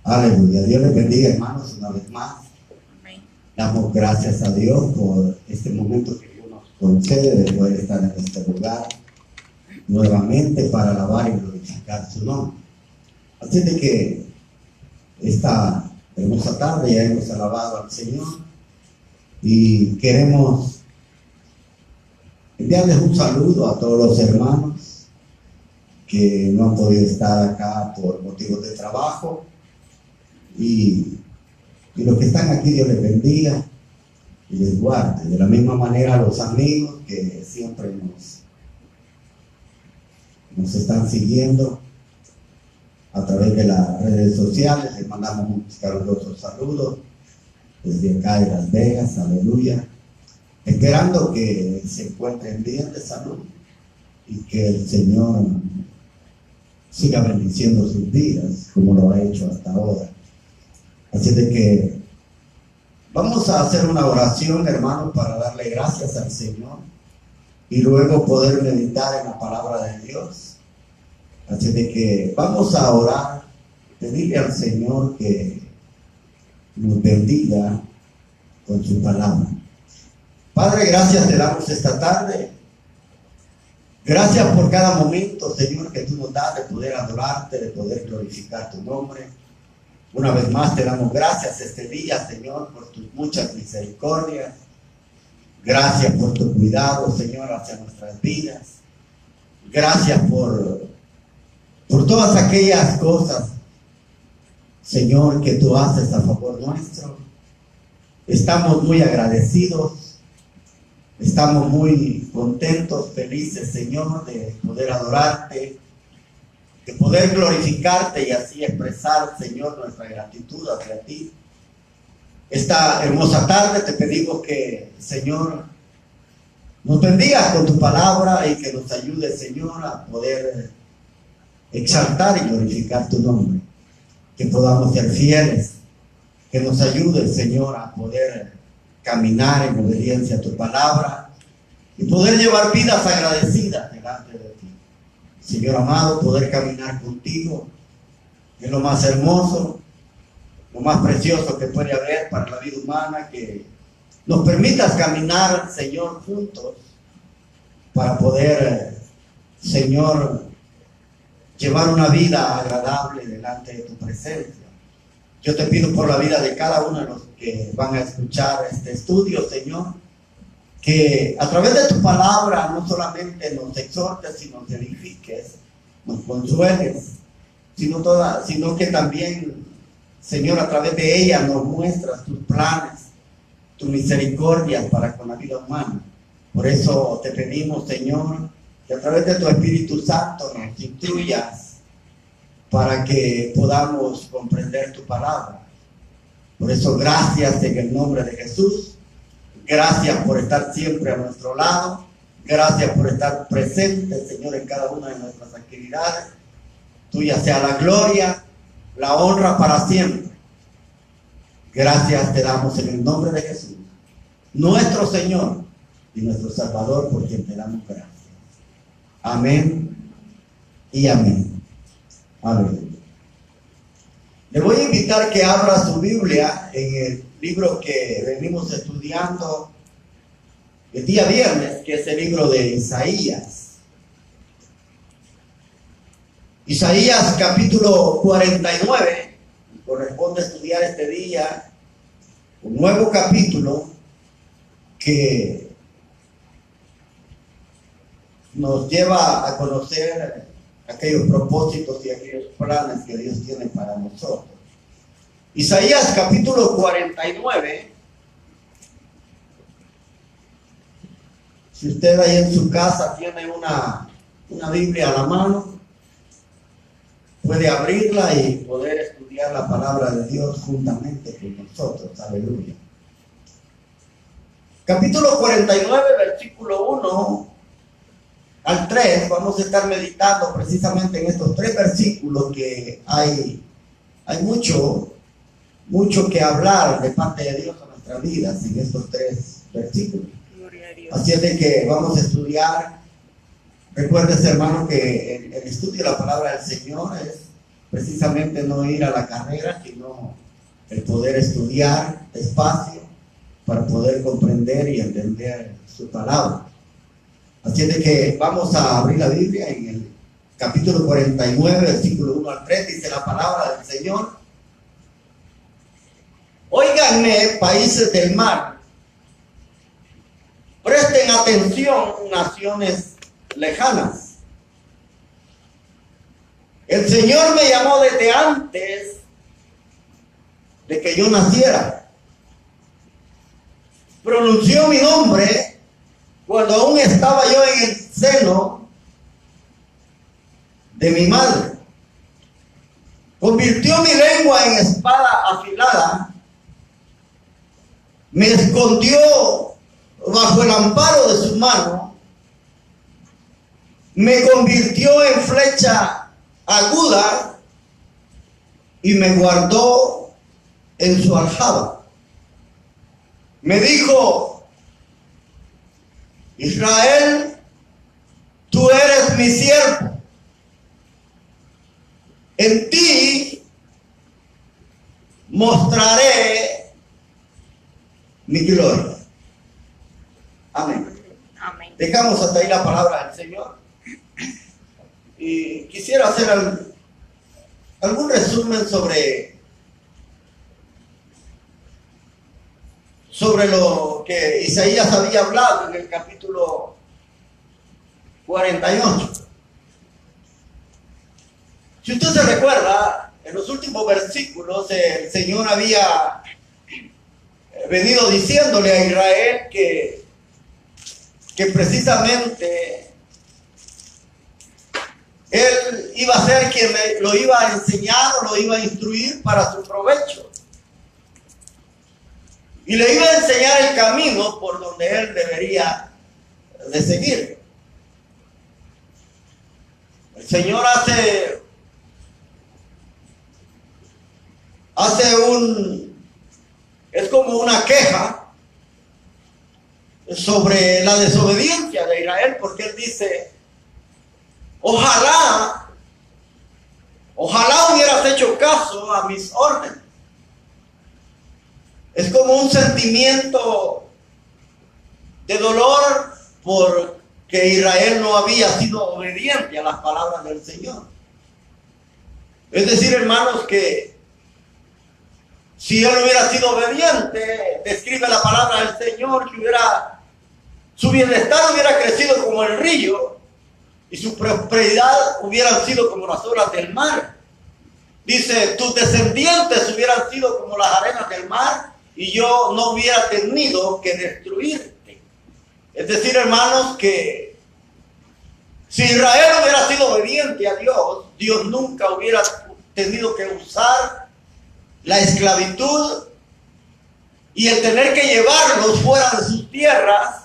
Aleluya. Dios les bendiga, hermanos, una vez más. Amén. Damos gracias a Dios por este momento que Dios nos concede de poder estar en este lugar nuevamente para alabar y glorificar su nombre. Así de que esta hermosa tarde ya hemos alabado al Señor y queremos enviarles un saludo a todos los hermanos que no han podido estar acá por motivos de trabajo. Y los que están aquí, Dios les bendiga y les guarde. De la misma manera, a los amigos que siempre nos están siguiendo a través de las redes sociales, les mandamos un caluroso saludo desde acá de Las Vegas, aleluya. Esperando que se encuentren bien de salud y que el Señor siga bendiciendo sus vidas como lo ha hecho hasta ahora. Así de que vamos a hacer una oración, hermanos, para darle gracias al Señor y luego poder meditar en la palabra de Dios. Así de que vamos a orar, pedirle al Señor que nos bendiga con su palabra. Padre, gracias te damos esta tarde. Gracias por cada momento, Señor, que tú nos das de poder adorarte, de poder glorificar tu nombre. Una vez más te damos gracias este día, Señor, por tus muchas misericordias. Gracias por tu cuidado, Señor, hacia nuestras vidas. Gracias por todas aquellas cosas, Señor, que tú haces a favor nuestro. Estamos muy agradecidos. Estamos muy contentos, felices, Señor, de poder adorarte, de poder glorificarte y así expresar, Señor, nuestra gratitud hacia ti. Esta hermosa tarde te pedimos que, Señor, nos bendigas con tu palabra y que nos ayude, Señor, a poder exaltar y glorificar tu nombre. Que podamos ser fieles, que nos ayude, Señor, a poder caminar en obediencia a tu palabra y poder llevar vidas agradecidas delante de ti. Señor amado, poder caminar contigo es lo más hermoso, lo más precioso que puede haber para la vida humana, que nos permitas caminar, Señor, juntos para poder, Señor, llevar una vida agradable delante de tu presencia. Yo te pido por la vida de cada uno de los que van a escuchar este estudio, Señor, que a través de tu palabra no solamente nos exhortes y nos edifiques, nos consueles, sino que también, Señor, a través de ella nos muestras tus planes, tu misericordia para con la vida humana. Por eso te pedimos, Señor, que a través de tu Espíritu Santo nos instruyas para que podamos comprender tu palabra. Por eso, gracias en el nombre de Jesús. Gracias por estar siempre a nuestro lado. Gracias por estar presente, Señor, en cada una de nuestras actividades. Tuya sea la gloria, la honra para siempre. Gracias te damos en el nombre de Jesús, nuestro Señor y nuestro Salvador, por quien te damos gracias. Amén y amén. Aleluya. Le voy a invitar que abra su Biblia en el libro que venimos estudiando el día viernes, que es el libro de Isaías. Isaías capítulo 49, corresponde estudiar este día un nuevo capítulo que nos lleva a conocer aquellos propósitos y aquellos planes que Dios tiene para nosotros. Isaías capítulo 49. Si usted ahí en su casa tiene una Biblia a la mano, puede abrirla y poder estudiar la palabra de Dios juntamente con nosotros. Aleluya. Capítulo 49, versículo 1 al 3, vamos a estar meditando precisamente en estos tres versículos que hay mucho que hablar de parte de Dios a nuestras vidas en estos tres versículos. Así es de que vamos a estudiar. Recuerdes, hermano, que el estudio de la palabra del Señor precisamente no ir a la carrera, sino el poder estudiar despacio para poder comprender y entender su palabra. Así es de que vamos a abrir la Biblia en el capítulo 49, versículo 1 al 3, dice la palabra del Señor. Óiganme, países del mar, presten atención, naciones lejanas. El Señor me llamó desde antes de que yo naciera. Pronunció mi nombre cuando aún estaba yo en el seno de mi madre. Convirtió mi lengua en espada afilada. Me escondió bajo el amparo de su mano. Me convirtió en flecha aguda y me guardó en su aljaba. Me dijo: Israel, tú eres mi siervo. En ti mostraré mi gloria. Amén. Amén. Dejamos hasta ahí la palabra del Señor. Y quisiera hacer algún resumen sobre lo que Isaías había hablado en el capítulo 48. Si usted se recuerda, en los últimos versículos el Señor había venido diciéndole a Israel que precisamente Él iba a ser quien lo iba a enseñar o lo iba a instruir para su provecho. Y le iba a enseñar el camino por donde él debería de seguir. El Señor es como una queja sobre la desobediencia de Israel, porque él dice: ojalá hubieras hecho caso a mis órdenes. Es como un sentimiento de dolor porque Israel no había sido obediente a las palabras del Señor. Es decir, hermanos, que si él hubiera sido obediente, describe la palabra del Señor, que su bienestar hubiera crecido como el río y su prosperidad hubieran sido como las olas del mar. Dice: tus descendientes hubieran sido como las arenas del mar y yo no hubiera tenido que destruirte. Es decir, hermanos, que si Israel hubiera sido obediente a Dios, Dios nunca hubiera tenido que usar la esclavitud y el tener que llevarlos fuera de sus tierras.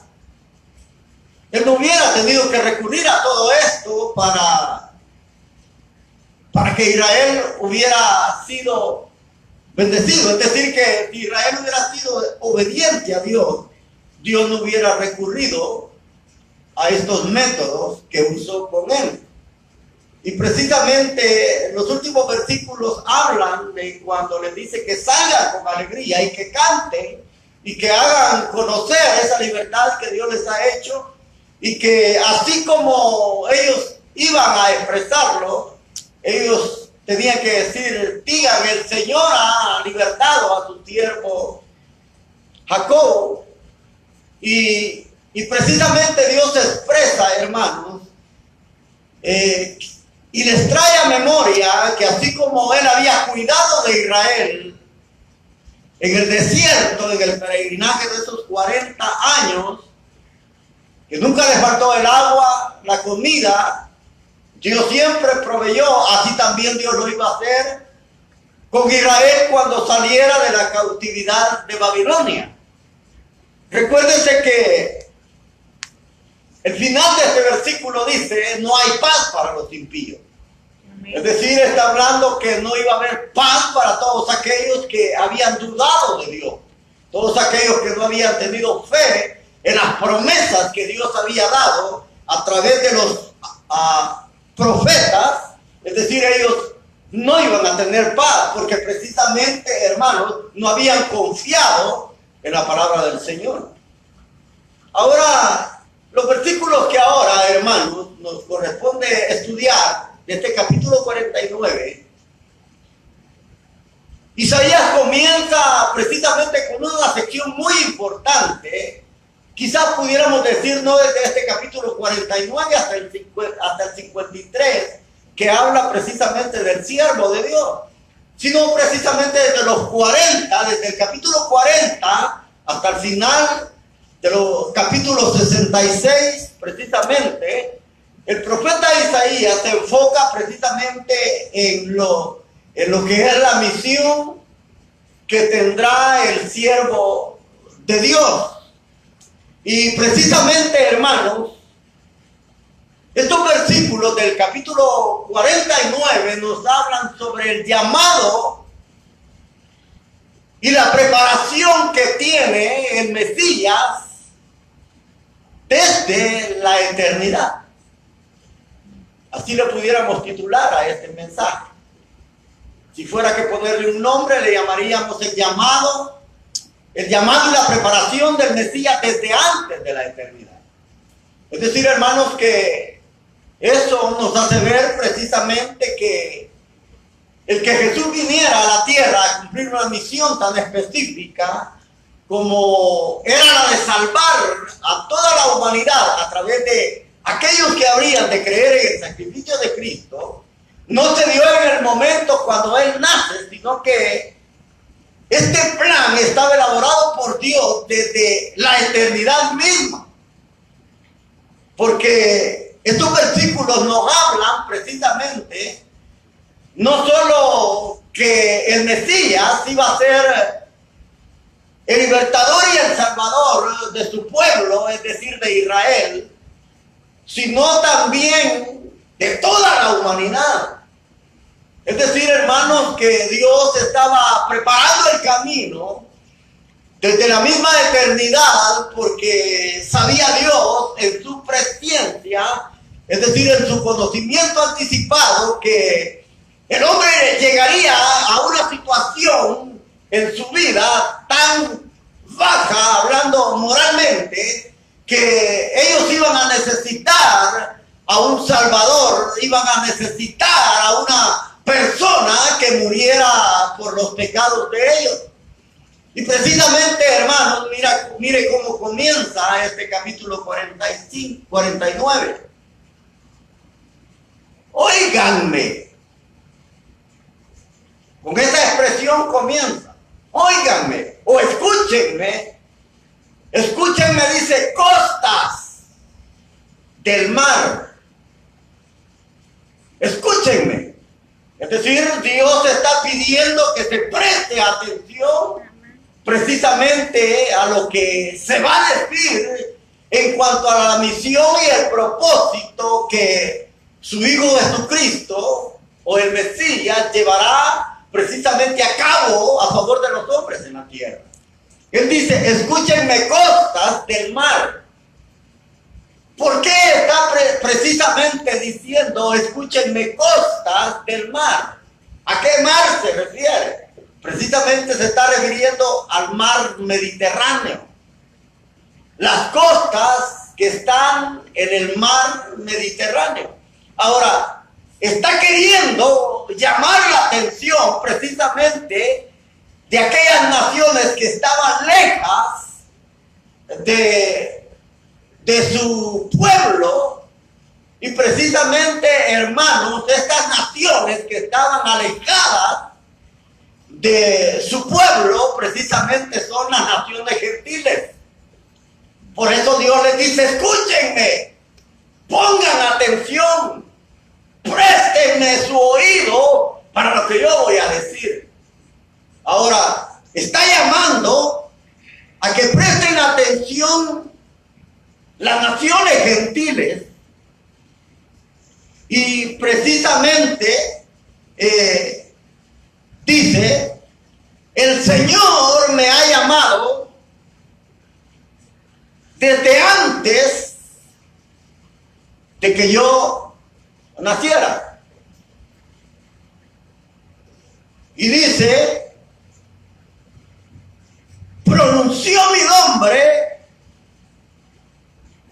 Él no hubiera tenido que recurrir a todo esto para que Israel hubiera sido bendecido. Es decir, que si Israel hubiera sido obediente a Dios, Dios no hubiera recurrido a estos métodos que usó con él. Y precisamente los últimos versículos hablan de cuando les dice que salgan con alegría y que canten y que hagan conocer esa libertad que Dios les ha hecho, y que así como ellos iban a expresarlo, ellos tenían que decir: digan, el Señor ha libertado a su siervo Jacob. Y precisamente Dios expresa, hermanos, y les trae a memoria que así como Él había cuidado de Israel en el desierto, en el peregrinaje de esos 40 años, que nunca les faltó el agua, la comida, Dios siempre proveyó, así también Dios lo iba a hacer con Israel cuando saliera de la cautividad de Babilonia. Recuérdense que el final de este versículo dice: no hay paz para los impíos. Es decir, está hablando que no iba a haber paz para todos aquellos que habían dudado de Dios, todos aquellos que no habían tenido fe en las promesas que Dios había dado a través de los profetas. Es decir, ellos no iban a tener paz, porque precisamente, hermanos, no habían confiado en la palabra del Señor. Ahora, los versículos que ahora, hermanos, nos corresponde estudiar de este capítulo 49, Isaías comienza precisamente con una sección muy importante. Quizás pudiéramos decir, no desde este capítulo 49 hasta el 53, que habla precisamente del siervo de Dios, sino precisamente desde los 40, desde el capítulo 40 hasta el final de los capítulos 66, precisamente, el profeta Isaías se enfoca precisamente en lo que es la misión que tendrá el siervo de Dios. Y precisamente, hermanos, estos versículos del capítulo 49 nos hablan sobre el llamado y la preparación que tiene el Mesías desde la eternidad. Así le pudiéramos titular a este mensaje. Si fuera que ponerle un nombre, le llamaríamos el llamado y la preparación del Mesías desde antes de la eternidad. Es decir, hermanos, que eso nos hace ver precisamente que el que Jesús viniera a la tierra a cumplir una misión tan específica como era la de salvar a toda la humanidad a través de aquellos que habrían de creer en el sacrificio de Cristo, no se dio en el momento cuando Él nace, sino que este plan estaba elaborado por Dios desde la eternidad misma. Porque estos versículos nos hablan precisamente no solo que el Mesías iba a ser el libertador y el salvador de su pueblo, es decir, de Israel, sino también de toda la humanidad. Es decir, hermanos, que Dios estaba preparando el camino desde la misma eternidad, porque sabía Dios en su presciencia, es decir, en su conocimiento anticipado, que el hombre llegaría a una situación en su vida tan baja, hablando moralmente, que ellos iban a necesitar a un Salvador, iban a necesitar a una persona que muriera por los pecados de ellos. Y precisamente, hermanos, mire cómo comienza este capítulo 49. Óiganme. Con esa expresión comienza. Óiganme o escúchenme. Escúchenme, dice, costas del mar. Escúchenme. Es decir, Dios está pidiendo que se preste atención precisamente a lo que se va a decir en cuanto a la misión y el propósito que su Hijo Jesucristo o el Mesías llevará precisamente a cabo a favor de los hombres en la tierra. Él dice, escúchenme costas del mar. ¿Por qué está precisamente diciendo, escúchenme costas del mar? ¿A qué mar se refiere? Precisamente se está refiriendo al mar Mediterráneo. Las costas que están en el mar Mediterráneo. Ahora, está queriendo llamar la atención precisamente de aquellas naciones que estaban lejas de su pueblo, y precisamente, hermanos, estas naciones que estaban alejadas de su pueblo, precisamente son las naciones gentiles. Por eso Dios les dice, escúchenme, pongan atención, préstenme su oído para lo que yo voy a decir. Ahora, está llamando a que presten atención las naciones gentiles, y precisamente dice, el Señor me ha llamado desde antes de que yo naciera. Y dice, pronunció mi nombre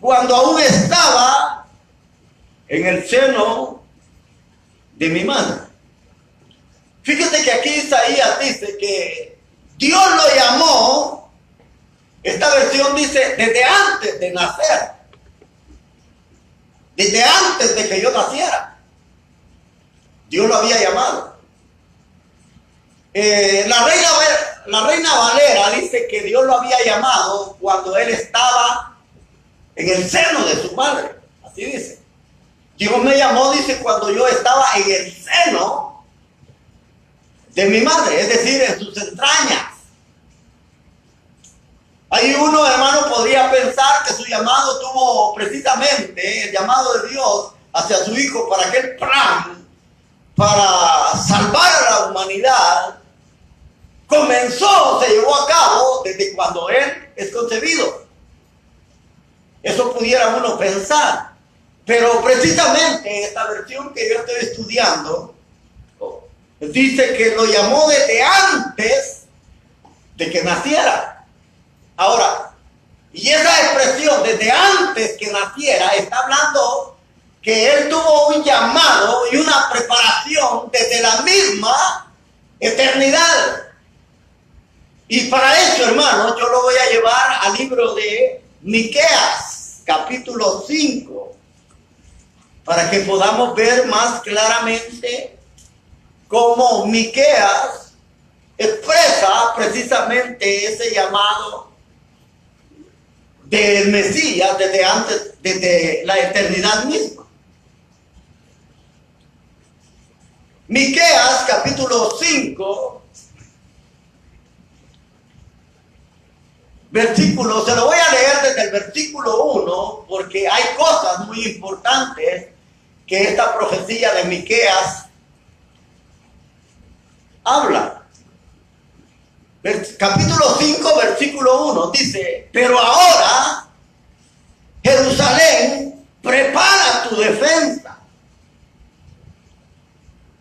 cuando aún estaba en el seno de mi madre. Fíjate que aquí Isaías dice que Dios lo llamó, esta versión dice, desde antes de nacer, desde antes de que yo naciera, Dios lo había llamado. La reina Valera dice que Dios lo había llamado cuando él estaba en el seno de su madre, así dice. Dios me llamó, dice, cuando yo estaba en el seno de mi madre, es decir, en sus entrañas. Ahí uno, hermano, podría pensar que su llamado tuvo precisamente el llamado de Dios hacia su Hijo para aquel plan, para salvar a la humanidad, se llevó a cabo desde cuando Él es concebido. Eso pudiera uno pensar. Pero precisamente esta versión que yo estoy estudiando dice que lo llamó desde antes de que naciera. Ahora, y esa expresión desde antes que naciera está hablando que él tuvo un llamado y una preparación desde la misma eternidad. Y para eso, hermanos, yo lo voy a llevar al libro de Miqueas, capítulo 5, para que podamos ver más claramente cómo Miqueas expresa precisamente ese llamado del Mesías desde antes, desde la eternidad misma. Miqueas capítulo 5, versículo, se lo voy a leer desde el versículo 1, porque hay cosas muy importantes que esta profecía de Miqueas habla. Capítulo 5, versículo 1 dice: pero ahora, Jerusalén, prepara tu defensa,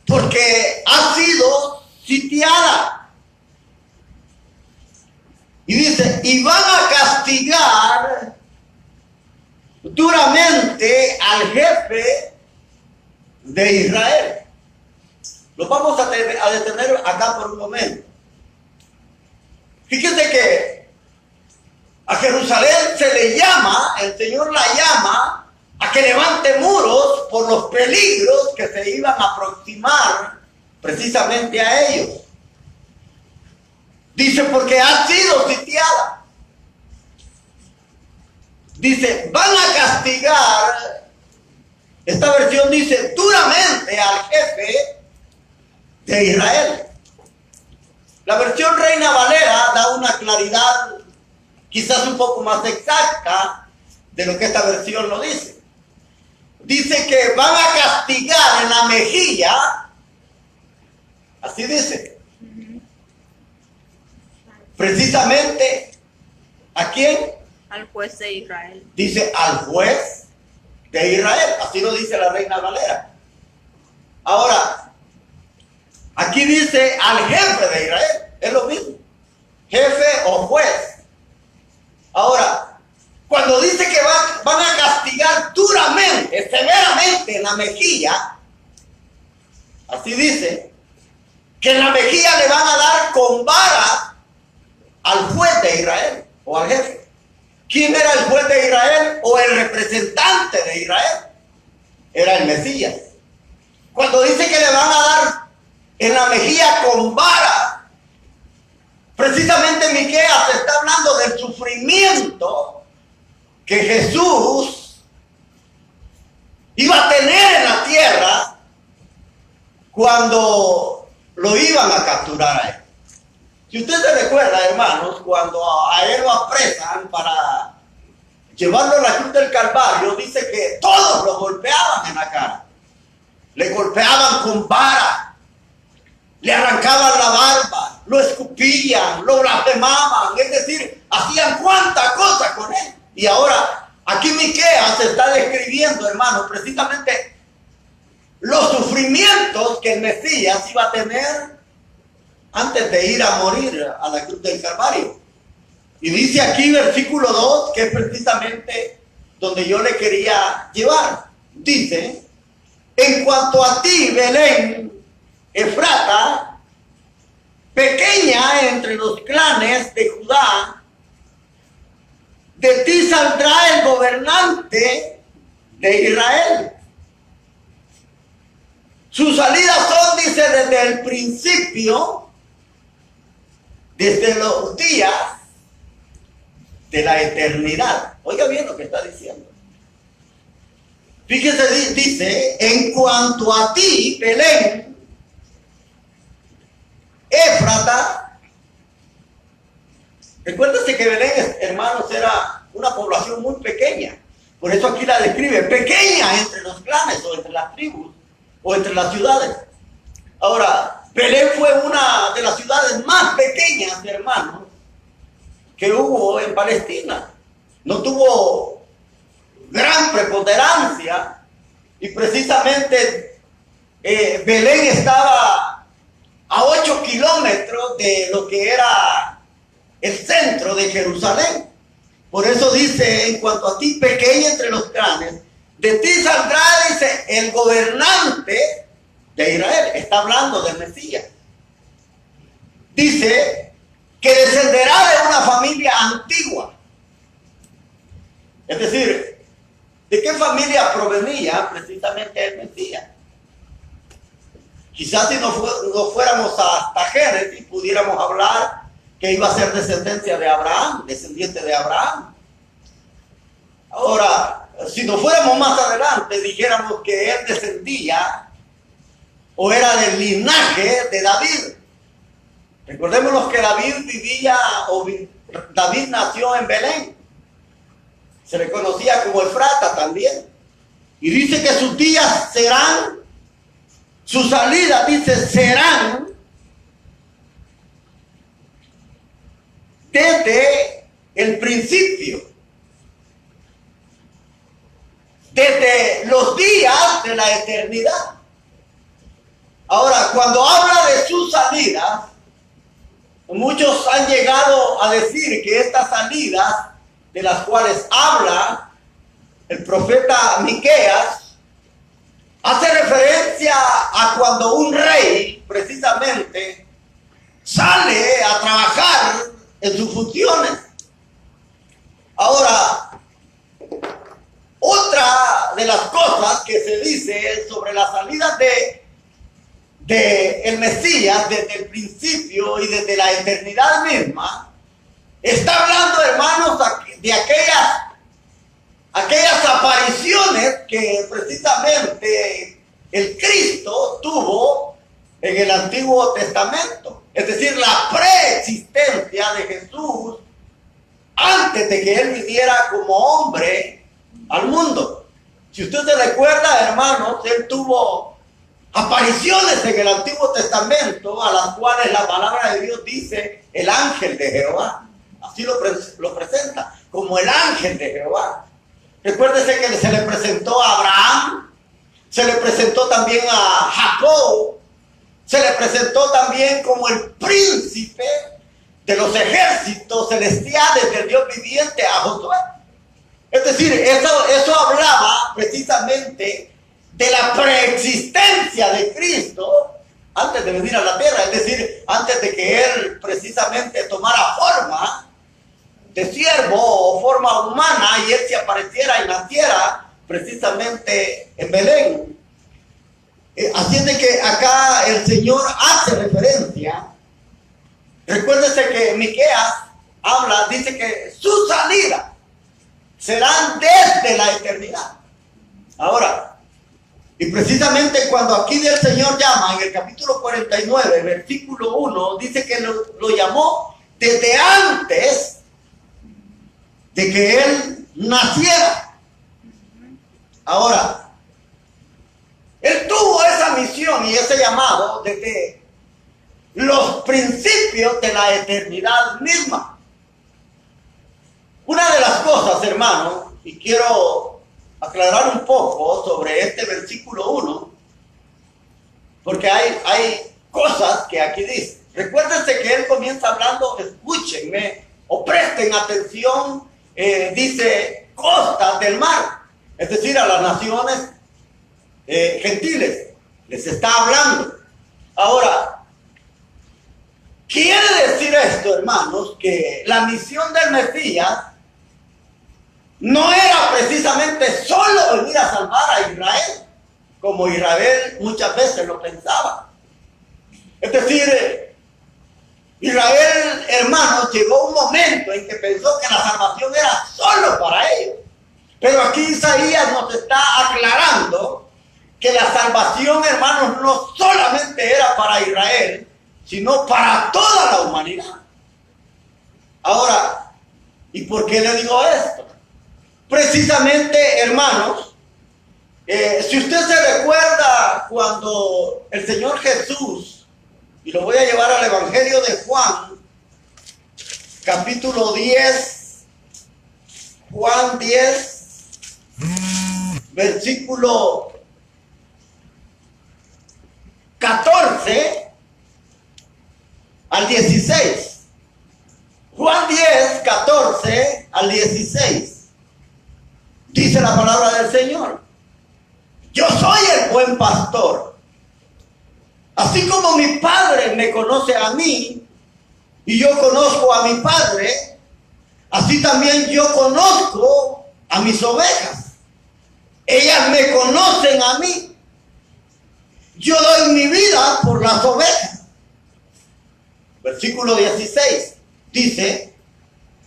porque ha sido sitiada. Y dice, y van a castigar duramente al jefe de Israel. Lo vamos a detener acá por un momento. Fíjate que a Jerusalén se le llama, el Señor la llama a que levante muros por los peligros que se iban a aproximar precisamente a ellos. Dice, porque ha sido sitiada. Dice, van a castigar, esta versión dice, duramente al jefe de Israel. La versión Reina Valera da una claridad quizás un poco más exacta de lo que esta versión lo dice. Dice que van a castigar en la mejilla, así dice, precisamente, ¿a quién? Al juez de Israel. Dice al juez de Israel, así lo dice la Reina Valera. Ahora, aquí dice al jefe de Israel, es lo mismo, jefe o juez. Ahora, cuando dice que van a castigar duramente, severamente en la mejilla, así dice, que en la mejilla le van a dar con vara al juez de Israel o al jefe. ¿Quién era el juez de Israel o el representante de Israel? Era el Mesías. Cuando dice que le van a dar en la mejilla con vara, precisamente Miqueas está hablando del sufrimiento que Jesús iba a tener en la tierra cuando lo iban a capturar a él. Si usted se recuerda, hermanos, cuando a él lo apresan para llevarlo a la cruz del Calvario, dice que todos lo golpeaban en la cara. Le golpeaban con vara, le arrancaban la barba, lo escupían, lo blasfemaban, es decir, hacían cuánta cosa con él. Y ahora, aquí Miqueas está describiendo, hermanos, precisamente los sufrimientos que el Mesías iba a tener antes de ir a morir a la cruz del Calvario. Y dice aquí versículo 2, que es precisamente donde yo le quería llevar. Dice: en cuanto a ti, Belén, Efrata, pequeña entre los clanes de Judá, de ti saldrá el gobernante de Israel. Sus salidas son, dice, desde el principio, desde los días de la eternidad. Oiga bien lo que está diciendo. Fíjese, dice: en cuanto a ti, Belén, Éfrata. Recuérdese que Belén, hermanos, era una población muy pequeña. Por eso aquí la describe, pequeña entre los clanes o entre las tribus o entre las ciudades. Ahora, Belén fue una de las ciudades más pequeñas, hermanos, que hubo en Palestina. No tuvo gran preponderancia y precisamente Belén estaba a 8 kilómetros de lo que era el centro de Jerusalén. Por eso dice: en cuanto a ti, pequeña entre los clanes, de ti saldrá, dice, el gobernante de Israel. Está hablando del Mesías. Dice que descenderá de una familia antigua. Es decir, ¿de qué familia provenía precisamente el Mesías? Quizás si no fuéramos hasta Génesis, pudiéramos hablar que iba a ser descendencia de Abraham, descendiente de Abraham. Ahora, si nos fuéramos más adelante, dijéramos que él descendía o era del linaje de David. Recordémonos que David David nació en Belén. Se le conocía como Efrata también. Y dice que sus días serán, sus salidas, dice, serán desde el principio, desde los días de la eternidad. Ahora, cuando habla de sus salidas, muchos han llegado a decir que estas salidas de las cuales habla el profeta Miqueas hace referencia a cuando un rey precisamente sale a trabajar en sus funciones. Ahora, otra de las cosas que se dice sobre las salidas de el Mesías desde el principio y desde la eternidad misma, está hablando, hermanos, de aquellas apariciones que precisamente el Cristo tuvo en el Antiguo Testamento. Es decir, la preexistencia de Jesús antes de que Él viniera como hombre al mundo. Si usted se recuerda, hermanos, Él tuvo apariciones en el Antiguo Testamento a las cuales la palabra de Dios dice el ángel de Jehová. Así lo presenta, como el ángel de Jehová. Recuérdese que se le presentó a Abraham, se le presentó también a Jacob, se le presentó también como el príncipe de los ejércitos celestiales del Dios viviente a Josué. Es decir, eso hablaba precisamente de la preexistencia de Cristo antes de venir a la tierra, es decir, antes de que Él precisamente tomara forma de siervo o forma humana y Él se apareciera y naciera precisamente en Belén. Así es de que acá el Señor hace referencia. Recuérdese que Miqueas habla, dice que sus salidas serán desde la eternidad. Ahora, y precisamente cuando aquí el Señor llama en el capítulo 49, versículo 1, dice que lo llamó desde antes de que Él naciera. Ahora, Él tuvo esa misión y ese llamado desde los principios de la eternidad misma. Una de las cosas, hermanos, y quiero aclarar un poco sobre este versículo 1, porque hay cosas que aquí dice. Recuérdense que él comienza hablando, escúchenme, o presten atención, dice, costas del mar, es decir, a las naciones gentiles, les está hablando. Ahora, quiere decir esto, hermanos, que la misión del Mesías no era precisamente solo venir a salvar a Israel, como Israel muchas veces lo pensaba. Es decir, Israel, hermanos, llegó un momento en que pensó que la salvación era solo para ellos. Pero aquí Isaías nos está aclarando que la salvación, hermanos, no solamente era para Israel, sino para toda la humanidad. Ahora, ¿y por qué le digo esto? Precisamente, hermanos, si usted se recuerda cuando el Señor Jesús, y lo voy a llevar al Evangelio de Juan, capítulo 10, Juan 10, versículo 14 al 16. Juan 10, 14 al 16. Dice la palabra del Señor: yo soy el buen pastor. Así como mi Padre me conoce a mí y yo conozco a mi Padre, así también yo conozco a mis ovejas. Ellas me conocen a mí. Yo doy mi vida por las ovejas. Versículo 16 dice: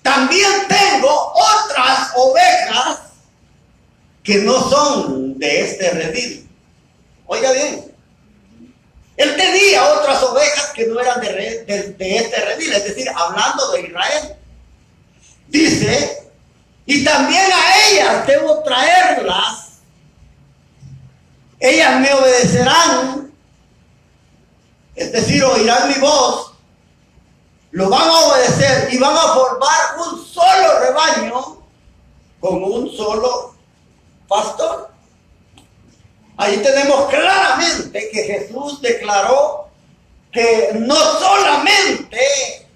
también tengo otras ovejas que no son de este redil. Oiga bien, él tenía otras ovejas que no eran de este redil, es decir, hablando de Israel. Dice, y también a ellas debo traerlas. Ellas me obedecerán, es decir, oirán mi voz, lo van a obedecer y van a formar un solo rebaño con un solo pastor. Ahí tenemos claramente que Jesús declaró que no solamente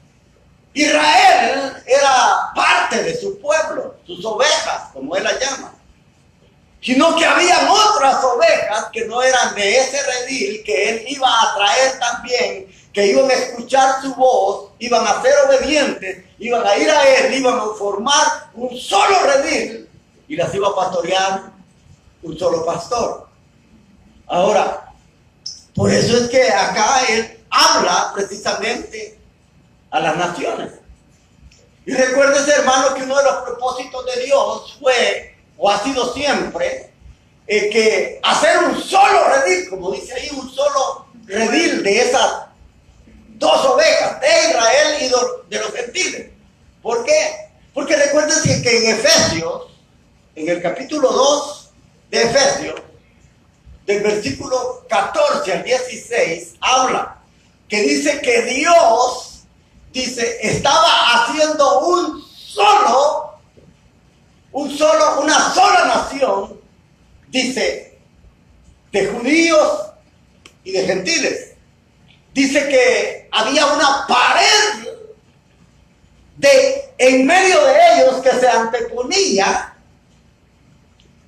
Israel era parte de su pueblo, sus ovejas, como él las llama, sino que habían otras ovejas que no eran de ese redil, que él iba a traer también, que iban a escuchar su voz, iban a ser obedientes, iban a ir a él, iban a formar un solo redil y las iba a pastorear un solo pastor. Ahora, por eso es que acá él habla precisamente a las naciones. Y recuérdese, hermano, que uno de los propósitos de Dios fue, o ha sido siempre, que hacer un solo redil, como dice ahí, un solo redil de esas dos ovejas, de Israel y de los gentiles. ¿Por qué? Porque recuérdense que en Efesios, en el capítulo 2 de Efesios, del versículo 14 al 16, habla que dice que Dios, dice, estaba haciendo una sola nación, dice, de judíos y de gentiles. Dice que había una pared en medio de ellos que se anteponía.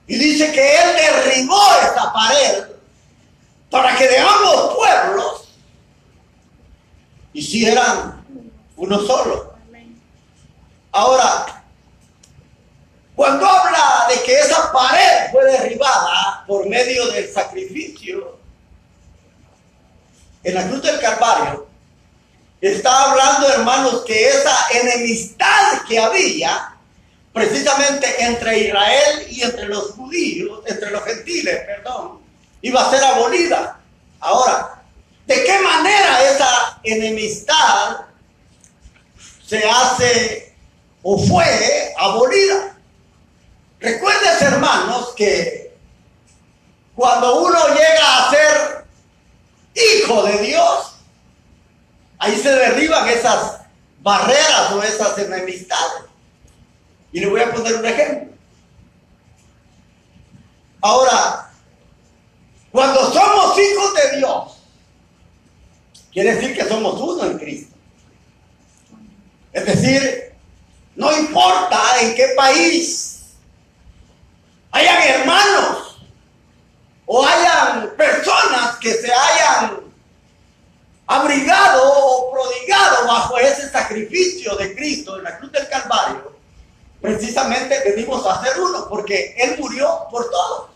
Y dice que él derribó esa pared para que de ambos pueblos hicieran uno solo. Ahora, cuando habla de que esa pared fue derribada por medio del sacrificio en la cruz del Calvario, está hablando, hermanos, que esa enemistad que había precisamente entre Israel y entre los judíos, entre los gentiles, iba a ser abolida. Ahora, ¿de qué manera esa enemistad se hace o fue abolida? Recuerden, hermanos, que cuando uno llega a ser hijo de Dios, ahí se derriban esas barreras o esas enemistades. Y le voy a poner un ejemplo. Ahora, cuando somos hijos de Dios, quiere decir que somos uno en Cristo. Es decir, no importa en qué país hayan hermanos o hayan personas que se hayan abrigado o prodigado bajo ese sacrificio de Cristo en la cruz del Calvario, precisamente venimos a ser uno, porque Él murió por todos.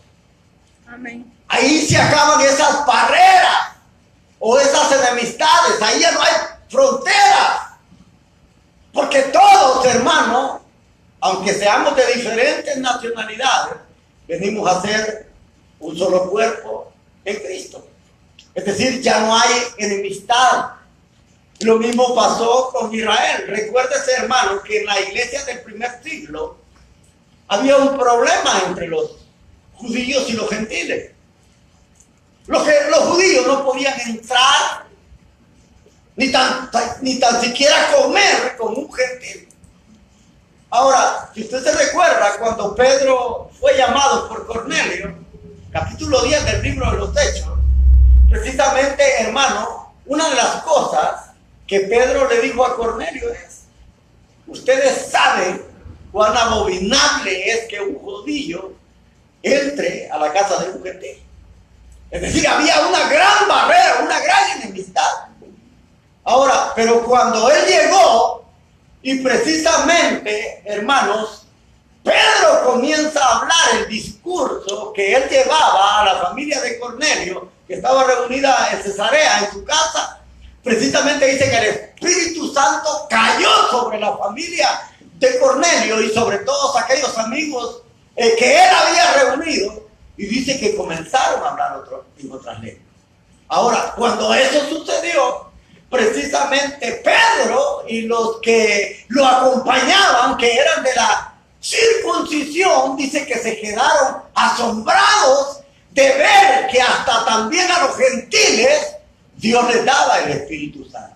Amén. Ahí se acaban esas barreras o esas enemistades, ahí ya no hay fronteras, porque todos, hermanos, aunque seamos de diferentes nacionalidades, venimos a ser un solo cuerpo en Cristo. Es decir, ya no hay enemistad. Lo mismo pasó con Israel. Recuérdese, hermano, que en la iglesia del primer siglo había un problema entre los judíos y los gentiles. Los judíos no podían entrar ni tan siquiera comer con un gentil. Ahora, si usted se recuerda, cuando Pedro fue llamado por Cornelio, capítulo 10 del libro de los Hechos, precisamente, hermano, una de las cosas que Pedro le dijo a Cornelio es: ustedes saben cuán abominable es que un judío entre a la casa de un gentil. Es decir, había una gran barrera, una gran enemistad. Ahora, pero cuando él llegó, y precisamente, hermanos, Pedro comienza a hablar el discurso que él llevaba a la familia de Cornelio, que estaba reunida en Cesarea, en su casa. Precisamente dice que el Espíritu Santo cayó sobre la familia de Cornelio y sobre todos aquellos amigos que él había reunido, y dice que comenzaron a hablar en otras lenguas. Ahora, cuando eso sucedió, precisamente Pedro y los que lo acompañaban, que eran de la circuncisión, dice que se quedaron asombrados de ver que hasta también a los gentiles Dios les daba el Espíritu Santo.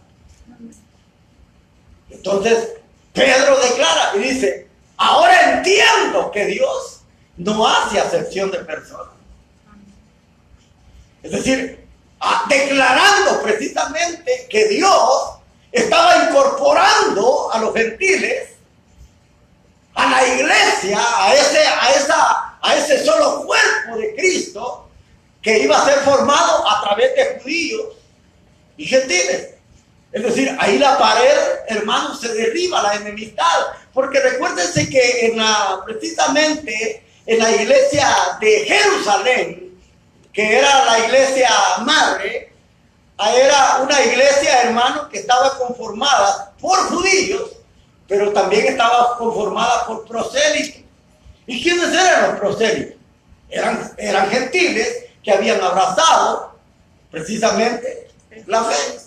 Entonces Pedro declara y dice: ahora entiendo que Dios no hace acepción de personas. Es decir, declarando precisamente que Dios estaba incorporando a los gentiles a la iglesia, a ese solo cuerpo de Cristo, que iba a ser formado a través de judíos y gentiles. Es decir, ahí la pared, hermanos, se derriba, la enemistad, porque recuérdense que precisamente en la iglesia de Jerusalén, que era la iglesia madre, era una iglesia, hermano, que estaba conformada por judíos, pero también estaba conformada por prosélitos. ¿Y quiénes eran los prosélitos? Eran gentiles que habían abrazado precisamente la fe.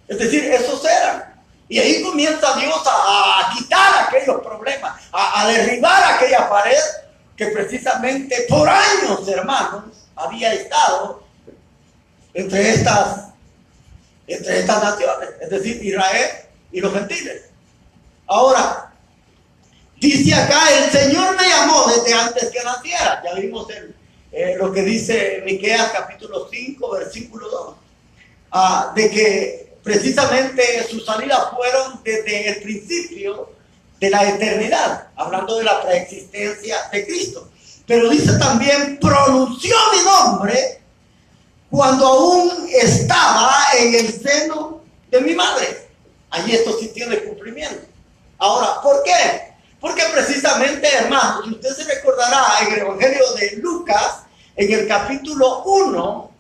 Es decir, esos eran. Y ahí comienza Dios a quitar aquellos problemas, a derribar aquella pared que precisamente por años, hermanos, había estado entre estas naciones, es decir, Israel y los gentiles. Ahora, dice acá: el Señor me llamó desde antes que naciera. Ya vimos lo que dice Miqueas capítulo 5, versículo 2, de que precisamente sus salidas fueron desde el principio de la eternidad, hablando de la preexistencia de Cristo. Pero dice también: pronunció mi nombre cuando aún estaba en el seno de mi madre. Allí esto sí tiene cumplimiento. Ahora, ¿por qué? Porque precisamente, hermanos, si usted se recordará en el Evangelio de Lucas, en el capítulo 1,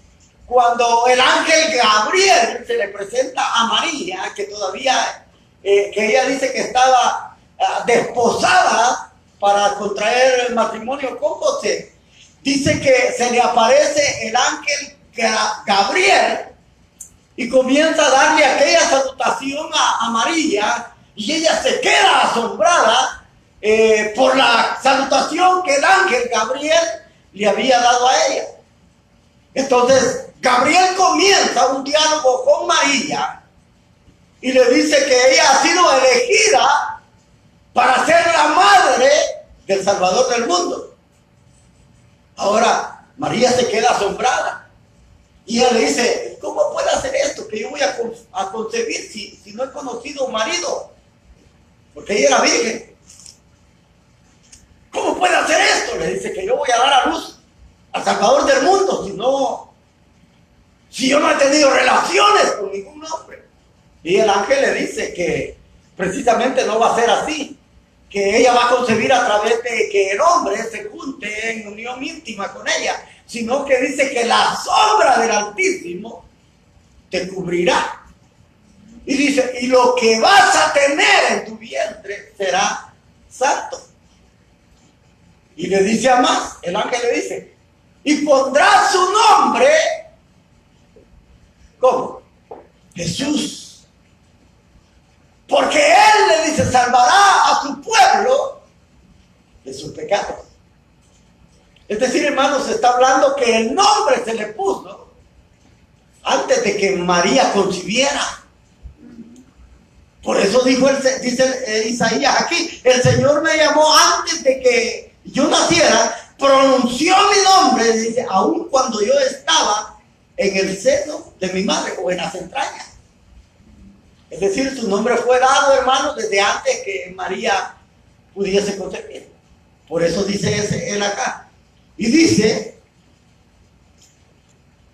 cuando el ángel Gabriel se le presenta a María, que todavía, que ella dice que estaba desposada para contraer el matrimonio con José, dice que se le aparece el ángel Gabriel y comienza a darle aquella salutación a María, y ella se queda asombrada por la salutación que el ángel Gabriel le había dado a ella. Entonces Gabriel comienza un diálogo con María y le dice que ella ha sido elegida para ser la madre del Salvador del mundo. Ahora María se queda asombrada Y ella le dice, ¿cómo puede hacer esto? Que yo voy a concebir si no he conocido marido. Porque ella era virgen. ¿Cómo puede hacer esto? Le dice que yo voy a dar a luz al Salvador del mundo si yo no he tenido relaciones con ningún hombre. Y el ángel le dice que precisamente no va a ser así, que ella va a concebir a través de que el hombre se junte en unión íntima con ella, sino que dice que la sombra del Altísimo te cubrirá. Y dice, y lo que vas a tener en tu vientre será santo. Y le dice a más, el ángel le dice, y pondrá su nombre, ¿cómo? Jesús. Porque él, le dice, salvará a su pueblo de sus pecados. Es decir, hermanos, se está hablando que el nombre se le puso antes de que María concibiera. Por eso dice Isaías aquí, el Señor me llamó antes de que yo naciera, pronunció mi nombre, dice, aun cuando yo estaba en el seno de mi madre o en las entrañas. Es decir, su nombre fue dado, hermanos, desde antes que María pudiese concebir. Por eso dice él acá. Y dice,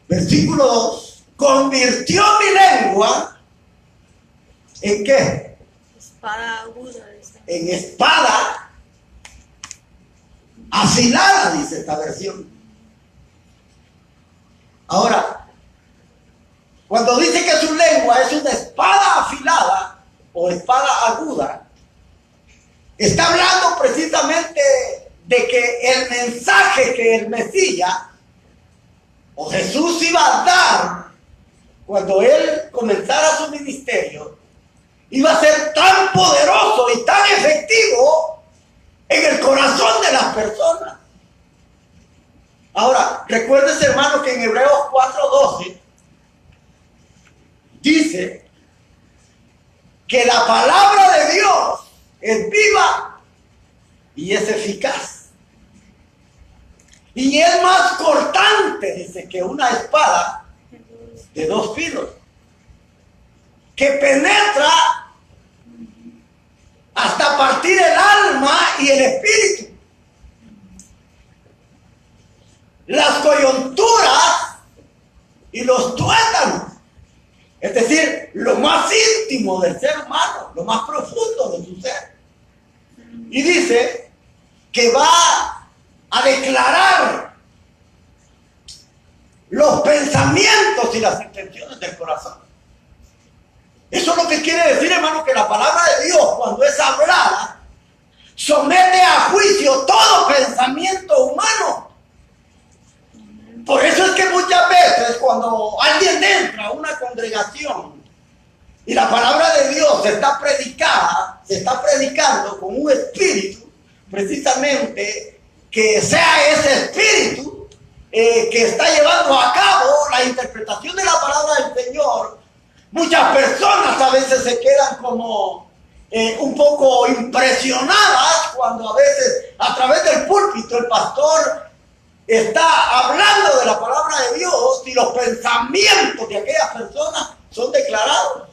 versículo 2, convirtió mi lengua ¿en qué? Espada aguda. En espada afilada, dice esta versión. Ahora, cuando dice que su lengua es una espada afilada o espada aguda, está hablando precisamente de que el mensaje que el Mesías o Jesús iba a dar cuando él comenzara su ministerio iba a ser tan poderoso y tan efectivo en el corazón de las personas. Ahora, recuérdese, hermano, que en Hebreos 4:12 dice que la palabra de Dios es viva y es eficaz. Y es más cortante, dice, que una espada de 2 filos, que penetra hasta partir el alma y el espíritu, las coyunturas y los tuétanos, es decir, lo más íntimo del ser humano, lo más profundo de su ser. Y dice que va a declarar los pensamientos y las intenciones del corazón. Eso es lo que quiere decir, hermano, que la palabra de Dios, cuando es hablada, somete a juicio todo pensamiento humano. Por eso es que muchas veces cuando alguien entra a una congregación y la palabra de Dios se está predicando con un espíritu, precisamente que sea ese espíritu que está llevando a cabo la interpretación de la palabra del Señor, muchas personas a veces se quedan como un poco impresionadas cuando a veces a través del púlpito el pastor está hablando de la palabra de Dios y los pensamientos de aquellas personas son declarados.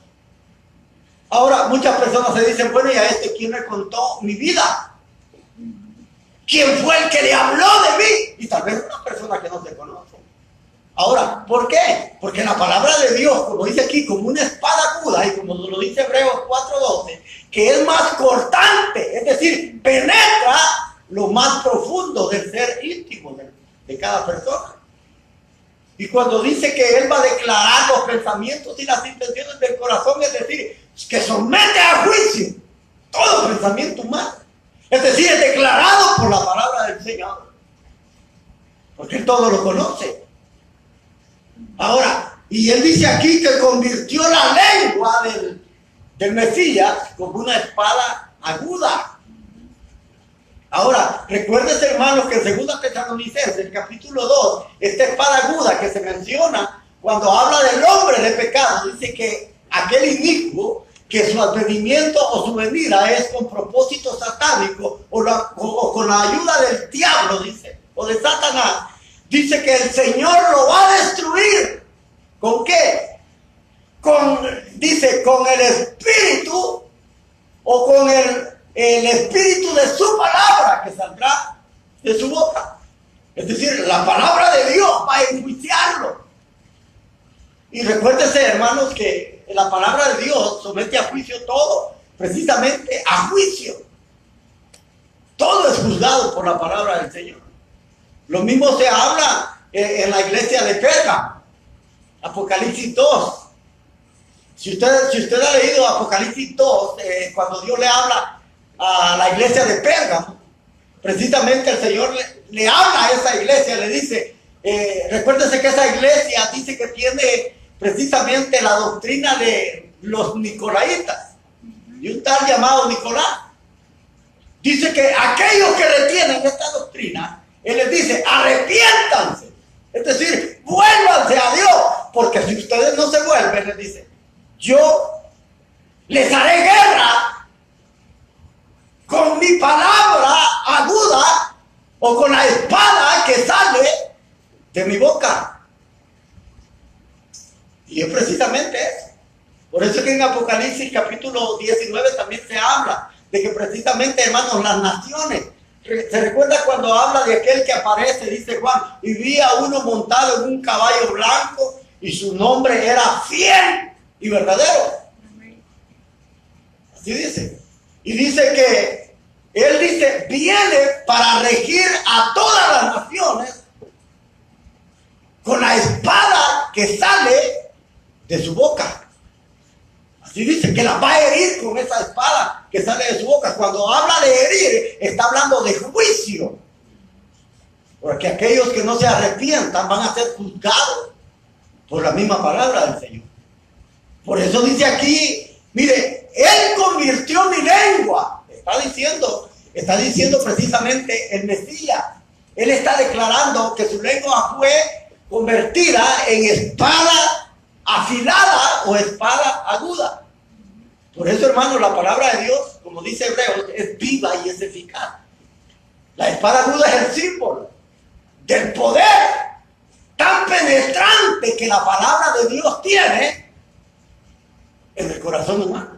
Ahora, muchas personas se dicen, bueno, ¿y a este quién me contó mi vida? ¿Quién fue el que le habló de mí? Y tal vez una persona que no se conoce. Ahora, ¿por qué? Porque la palabra de Dios, como dice aquí, como una espada aguda, y como lo dice Hebreos 4:12, que es más cortante, es decir, penetra lo más profundo del ser íntimo de cada persona. Y cuando dice que Él va a declarar los pensamientos y las intenciones del corazón, es decir, que somete a juicio todo pensamiento humano. Es decir, es declarado por la palabra del Señor. Porque Él todo lo conoce. Ahora, y Él dice aquí que convirtió la lengua del Mesías como una espada aguda. Ahora, recuérdese, hermanos, que en 2 Tesalonicenses, el capítulo 2, esta espada aguda que se menciona cuando habla del hombre de pecado, dice que aquel inicuo, que su advenimiento o su venida es con propósito satánico o con la ayuda del diablo, dice, o de Satanás, dice que el Señor lo va a destruir ¿Con qué? Dice, con el espíritu o con el espíritu de su palabra que saldrá de su boca. Es decir, la palabra de Dios va a enjuiciarlo. Y recuérdese, hermanos, que la palabra de Dios somete a juicio todo, precisamente a juicio. Todo es juzgado por la palabra del Señor. Lo mismo se habla en la iglesia de Pérgamo, Apocalipsis 2. Si usted ha leído Apocalipsis 2, cuando Dios le habla a la iglesia de Pérgamo, precisamente el Señor le habla a esa iglesia, le dice, recuérdese que esa iglesia dice que tiene precisamente la doctrina de los nicolaitas, y un tal llamado Nicolás. Dice que aquellos que retienen esta doctrina, él les dice, arrepiéntanse, es decir, vuélvanse a Dios, porque si ustedes no se vuelven, les dice, yo les haré guerra con mi palabra aguda o con la espada que sale de mi boca. Y es precisamente eso. Por eso que en Apocalipsis capítulo 19 también se habla de que precisamente, hermanos, las naciones, se recuerda cuando habla de aquel que aparece, dice Juan, y vi a uno montado en un caballo blanco y su nombre era Fiel y Verdadero. Así dice. Y dice que él dice, viene para regir a todas las naciones con la espada que sale de su boca. Así dice, que las va a herir con esa espada que sale de su boca. Cuando habla de herir, está hablando de juicio. Porque aquellos que no se arrepientan van a ser juzgados por la misma palabra del Señor. Por eso dice aquí, mire, Él convirtió mi lengua. Está diciendo precisamente el Mesías. Él está declarando que su lengua fue convertida en espada afilada o espada aguda. Por eso, hermano, la palabra de Dios, como dice Hebreos, es viva y es eficaz. La espada aguda es el símbolo del poder tan penetrante que la palabra de Dios tiene en el corazón humano.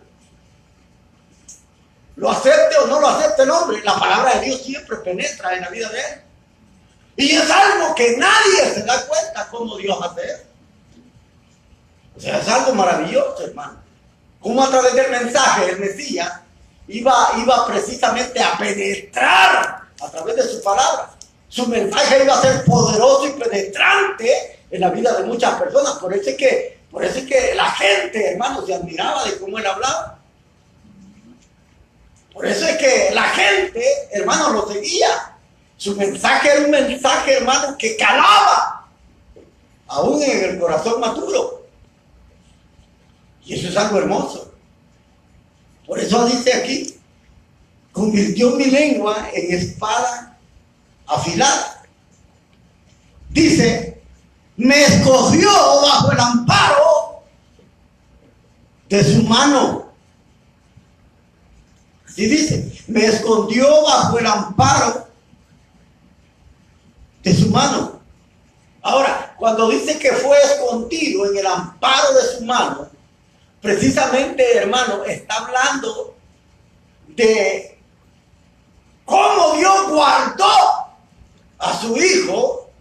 Lo acepte o no lo acepte el hombre, la palabra de Dios siempre penetra en la vida de él. Y es algo que nadie se da cuenta cómo Dios hace eso. O sea, es algo maravilloso, hermano. Cómo a través del mensaje el Mesías iba precisamente a penetrar a través de su palabra. Su mensaje iba a ser poderoso y penetrante en la vida de muchas personas. Por eso es que la gente, hermano, se admiraba de cómo él hablaba. Por eso es que la gente, hermano, lo seguía. Su mensaje era un mensaje, hermano, que calaba aún en el corazón maduro. Y eso es algo hermoso. Por eso dice aquí, convirtió mi lengua en espada afilada. Dice, me escogió bajo el amparo de su mano. Así dice, me escondió bajo el amparo de su mano. Ahora, cuando dice que fue escondido en el amparo de su mano, precisamente, hermano, está hablando de cómo Dios guardó a su hijo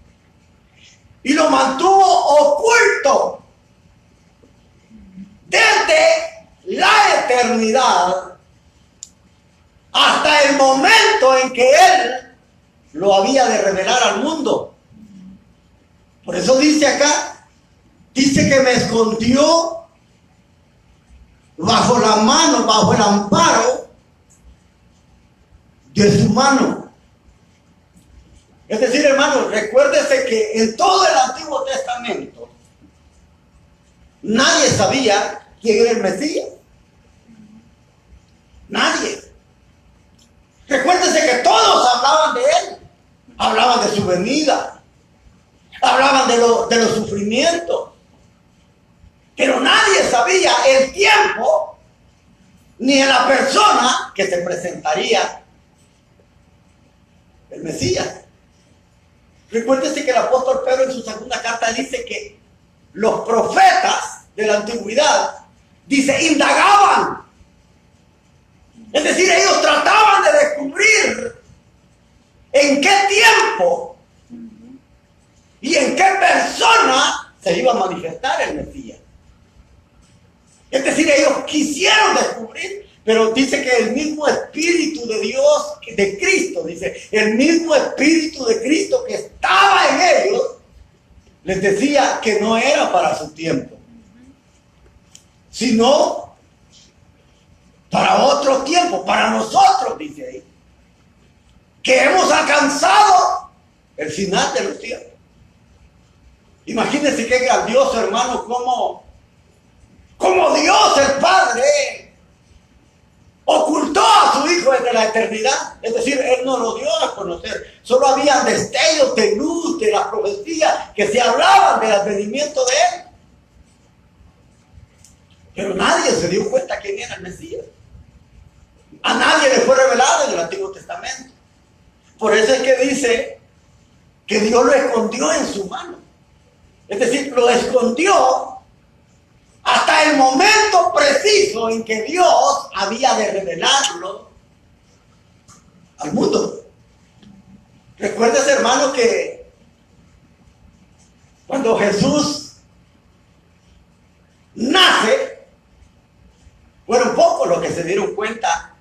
y lo mantuvo oculto desde la eternidad hasta el momento en que Él lo había de revelar al mundo. Por eso dice acá, dice que me escondió bajo la mano, bajo el amparo de su mano. Es decir, hermano, recuérdese que en todo el Antiguo Testamento nadie sabía quién era el Mesías. Nadie. Recuérdese que todos hablaban de él. Hablaban de su venida. Hablaban de los sufrimientos. Pero nadie sabía el tiempo ni a la persona que se presentaría el Mesías. Recuérdese que el apóstol Pedro en su segunda carta dice que los profetas de la antigüedad, dice, indagaban. Es decir, ellos trataban de descubrir en qué tiempo y en qué persona se iba a manifestar el Mesías. Es decir, ellos quisieron descubrir, pero dice que el mismo Espíritu de Dios, de Cristo, dice, el mismo Espíritu de Cristo que estaba en ellos, les decía que no era para su tiempo, sino para otro tiempo, para nosotros, dice ahí, que hemos alcanzado el final de los tiempos. Imagínense qué grandioso, hermano, como Dios el Padre ocultó a su Hijo desde la eternidad. Es decir, Él no lo dio a conocer. Solo había destellos de luz de las profecías que se hablaban del advenimiento de Él. Pero nadie se dio cuenta quién era el Mesías. A nadie le fue revelado en el Antiguo Testamento. Por eso es que dice que Dios lo escondió en su mano. Es decir, lo escondió hasta el momento preciso en que Dios había de revelarlo al mundo. Recuerdes, hermano, que cuando Jesús nace, fueron pocos los que se dieron cuenta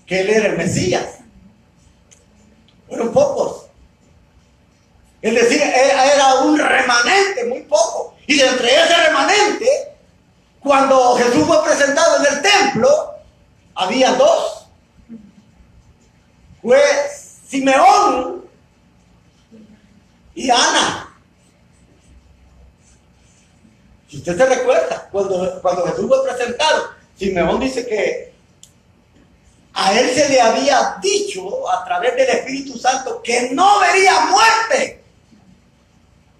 que Él era el Mesías. Fueron pocos. Es decir, era un remanente, muy poco. Y de entre ese remanente, cuando Jesús fue presentado en el templo, había dos. Fue Simeón y Ana. Si usted se recuerda, cuando Jesús fue presentado, Simeón dice que a él se le había dicho a través del Espíritu Santo que no vería muerte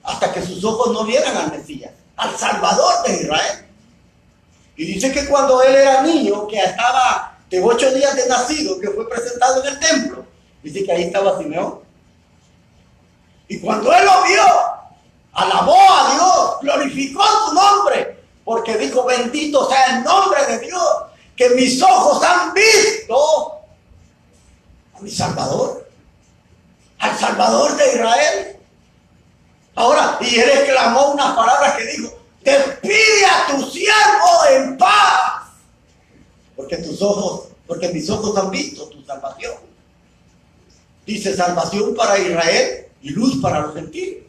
hasta que sus ojos no vieran al Mesías, al Salvador de Israel. Y dice que cuando él era niño, que estaba de 8 días de nacido, que fue presentado en el templo, dice que ahí estaba Simeón. Y cuando él lo vio, alabó a Dios, glorificó su nombre, porque dijo, bendito sea el nombre de Dios, que mis ojos han visto a mi Salvador, al Salvador de Israel. Ahora, y él exclamó unas palabras que dijo, despide a tu siervo en paz, porque mis ojos han visto tu salvación. Dice, salvación para Israel y luz para los gentiles.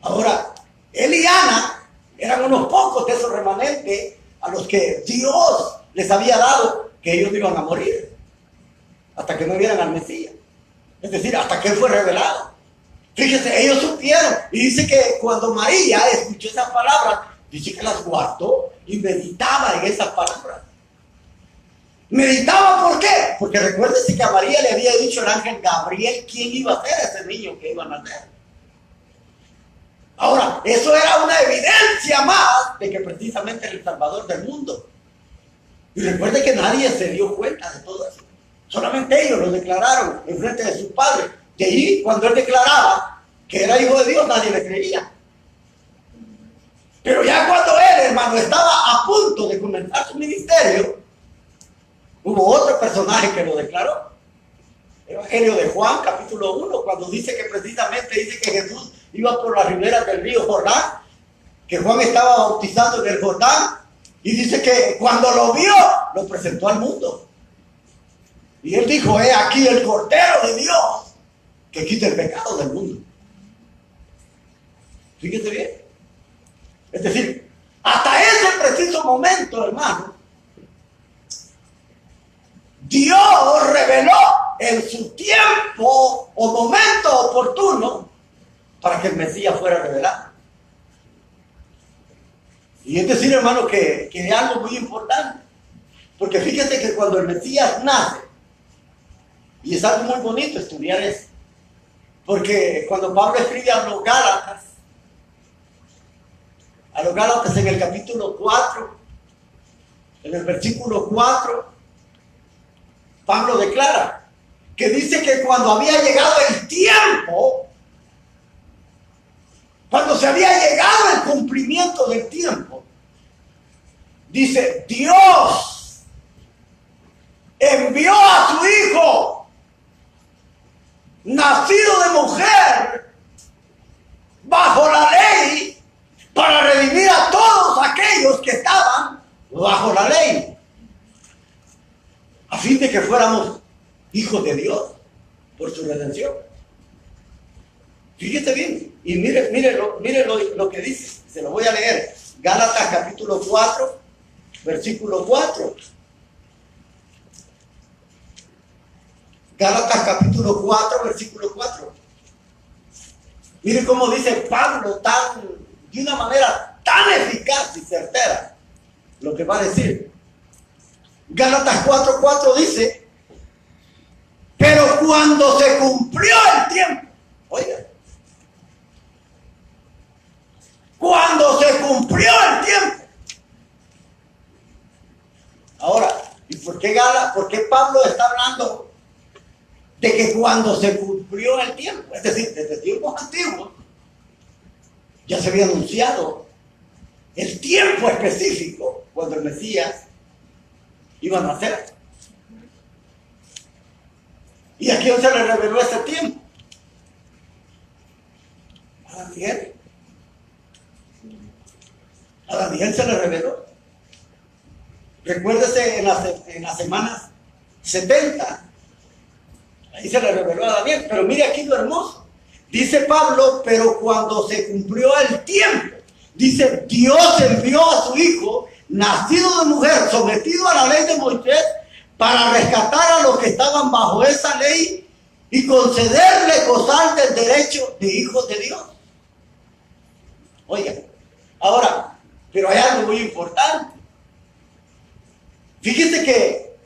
Ahora, él y Ana eran unos pocos de esos remanentes a los que Dios les había dado que ellos iban a morir hasta que no vieran al Mesías. Es decir, hasta que él fue revelado. Fíjese, ellos supieron. Y dice que cuando María escuchó esas palabras, dice que las guardó y meditaba en esas palabras. ¿Meditaba por qué? Porque recuérdese que a María le había dicho el ángel Gabriel quién iba a ser ese niño que iba a nacer. Ahora, eso era una evidencia más de que precisamente era el Salvador del mundo. Y recuerde que nadie se dio cuenta de todo eso. Solamente ellos lo declararon en frente de sus padres. De ahí, cuando él declaraba que era hijo de Dios, nadie le creía. Pero ya cuando él, hermano, estaba a punto de comenzar su ministerio, hubo otro personaje que lo declaró. Evangelio de Juan, capítulo 1, cuando dice que precisamente dice que Jesús iba por las riberas del río Jordán, que Juan estaba bautizando en el Jordán, y dice que cuando lo vio, lo presentó al mundo. Y él dijo, he aquí el Cordero de Dios, que quita el pecado del mundo. Fíjese bien. Es decir, hasta ese preciso momento, hermano, Dios reveló en su tiempo o momento oportuno para que el Mesías fuera revelado. Y es decir, hermano, que es algo muy importante. Porque fíjate que cuando el Mesías nace, y es algo muy bonito estudiar eso, porque cuando Pablo escribe a los Gálatas en el capítulo 4, en el versículo 4, Pablo declara que dice que cuando había llegado el tiempo, cuando se había llegado el cumplimiento del tiempo, dice, Dios envió a su Hijo, nacido de mujer, bajo la ley, para redimir a todos aquellos que estaban bajo la ley, a fin de que fuéramos hijos de Dios por su redención. Fíjese bien, y mire lo que dice, se lo voy a leer. Gálatas capítulo 4, versículo 4. Gálatas capítulo 4, versículo 4. Mire cómo dice Pablo de una manera tan eficaz y certera lo que va a decir. Gálatas 4:4 dice, pero cuando se cumplió el tiempo, oiga, cuando se cumplió el tiempo. Ahora, ¿y por qué Pablo está hablando de que cuando se cumplió el tiempo? Es decir, desde tiempos antiguos ya se había anunciado el tiempo específico cuando el Mesías iba a nacer. ¿Y a quién se le reveló ese tiempo? A Daniel. A Daniel se le reveló. Recuérdese en las semanas 70. Ahí se le reveló a Daniel. Pero mire aquí lo hermoso. Dice Pablo, pero cuando se cumplió el tiempo, dice, Dios envió a su Hijo, nacido de mujer, sometido a la ley de Moisés, para rescatar a los que estaban bajo esa ley y concederle gozar del derecho de hijos de Dios. Oiga, ahora, pero hay algo muy importante. Fíjese que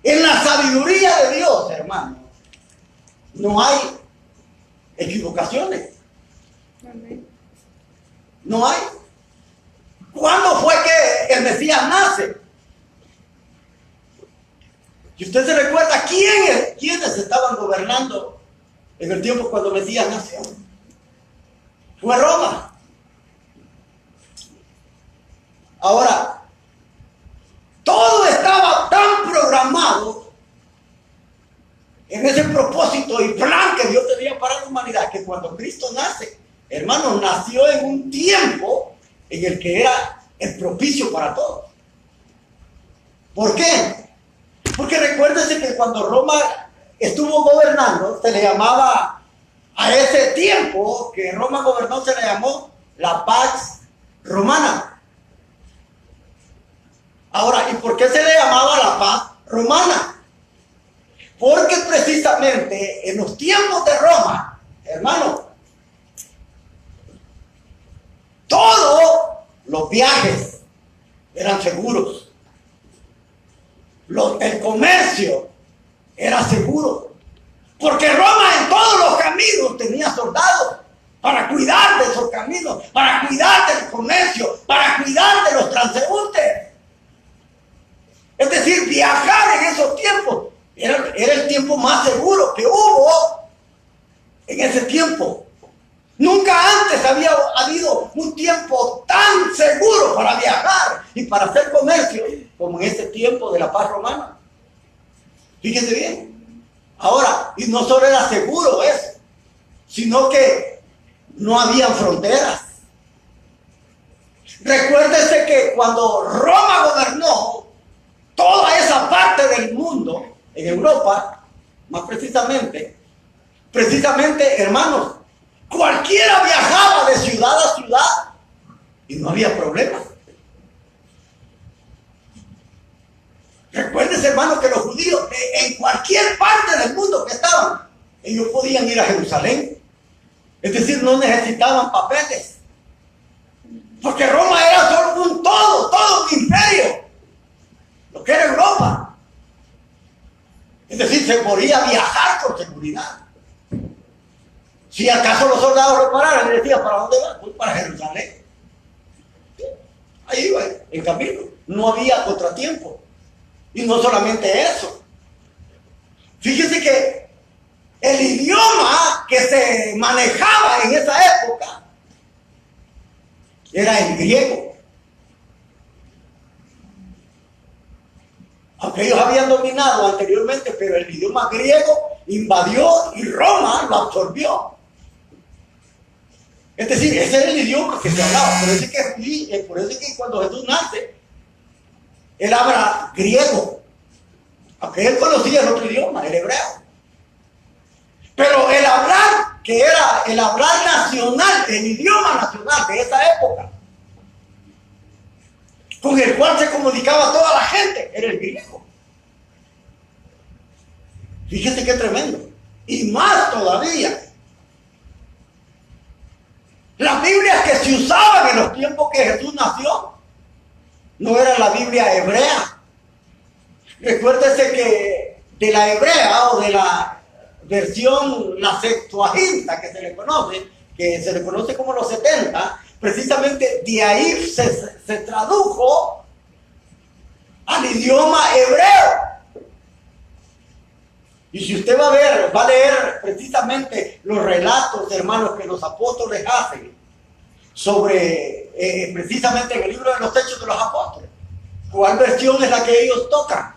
en la sabiduría de Dios, hermano, no hay equivocaciones. Amén. No hay. ¿Cuándo fue que el Mesías nace? Y usted se recuerda quiénes estaban gobernando en el tiempo cuando el Mesías nació. Fue Roma. Ahora, todo estaba tan programado en ese propósito y plan que Dios tenía para la humanidad, que cuando Cristo nace, hermano, nació en un tiempo en el que era el propicio para todos. ¿Por qué? Porque recuérdense que cuando Roma estuvo gobernando, se le llamaba, a ese tiempo que Roma gobernó, se le llamó la Pax Romana. Ahora, ¿y por qué se le llamaba la Paz Romana? Porque precisamente en los tiempos de Roma, hermano, todos los viajes eran seguros. El comercio era seguro. Porque Roma en todos los caminos tenía soldados para cuidar de esos caminos, para cuidar del comercio, para cuidar de los transeúntes. Es decir, viajar en esos tiempos era el tiempo más seguro que hubo en ese tiempo. Nunca antes había habido un tiempo tan seguro para viajar y para hacer comercio como en ese tiempo de la paz romana. Fíjense bien. Ahora, y no solo era seguro eso, sino que no había fronteras. Recuérdese que cuando Roma gobernó toda esa parte del mundo, en Europa, más precisamente, hermanos, cualquiera viajaba de ciudad a ciudad y no había problema. Recuérdense, hermanos, que los judíos en cualquier parte del mundo que estaban, ellos podían ir a Jerusalén. Es decir, no necesitaban papeles. Porque Roma era solo todo un imperio. Lo que era Europa. Es decir, se podía viajar con seguridad. Si acaso los soldados lo pararan, le decían, ¿para dónde vas? Voy para Jerusalén. Ahí iba, en camino. No había contratiempo. Y no solamente eso. Fíjese que el idioma que se manejaba en esa época era el griego. Aunque ellos habían dominado anteriormente, pero el idioma griego invadió y Roma lo absorbió. Es decir, ese era el idioma que se hablaba. Por eso es que cuando Jesús nace, él habla griego. Aunque él conocía el otro idioma, el hebreo. Pero el hablar, que era el hablar nacional, el idioma nacional de esa época, con el cual se comunicaba toda la gente, era el griego. Fíjese qué tremendo. Y más todavía, las Biblias que se usaban en los tiempos que Jesús nació, no era la Biblia hebrea. Recuérdese que de la hebrea o de la versión, la Septuaginta que se le conoce como los 70, precisamente de ahí se tradujo al idioma hebreo. Y si usted va a leer precisamente los relatos, hermanos, que los apóstoles hacen sobre, precisamente en el libro de los Hechos de los Apóstoles, ¿cuál versión es la que ellos tocan?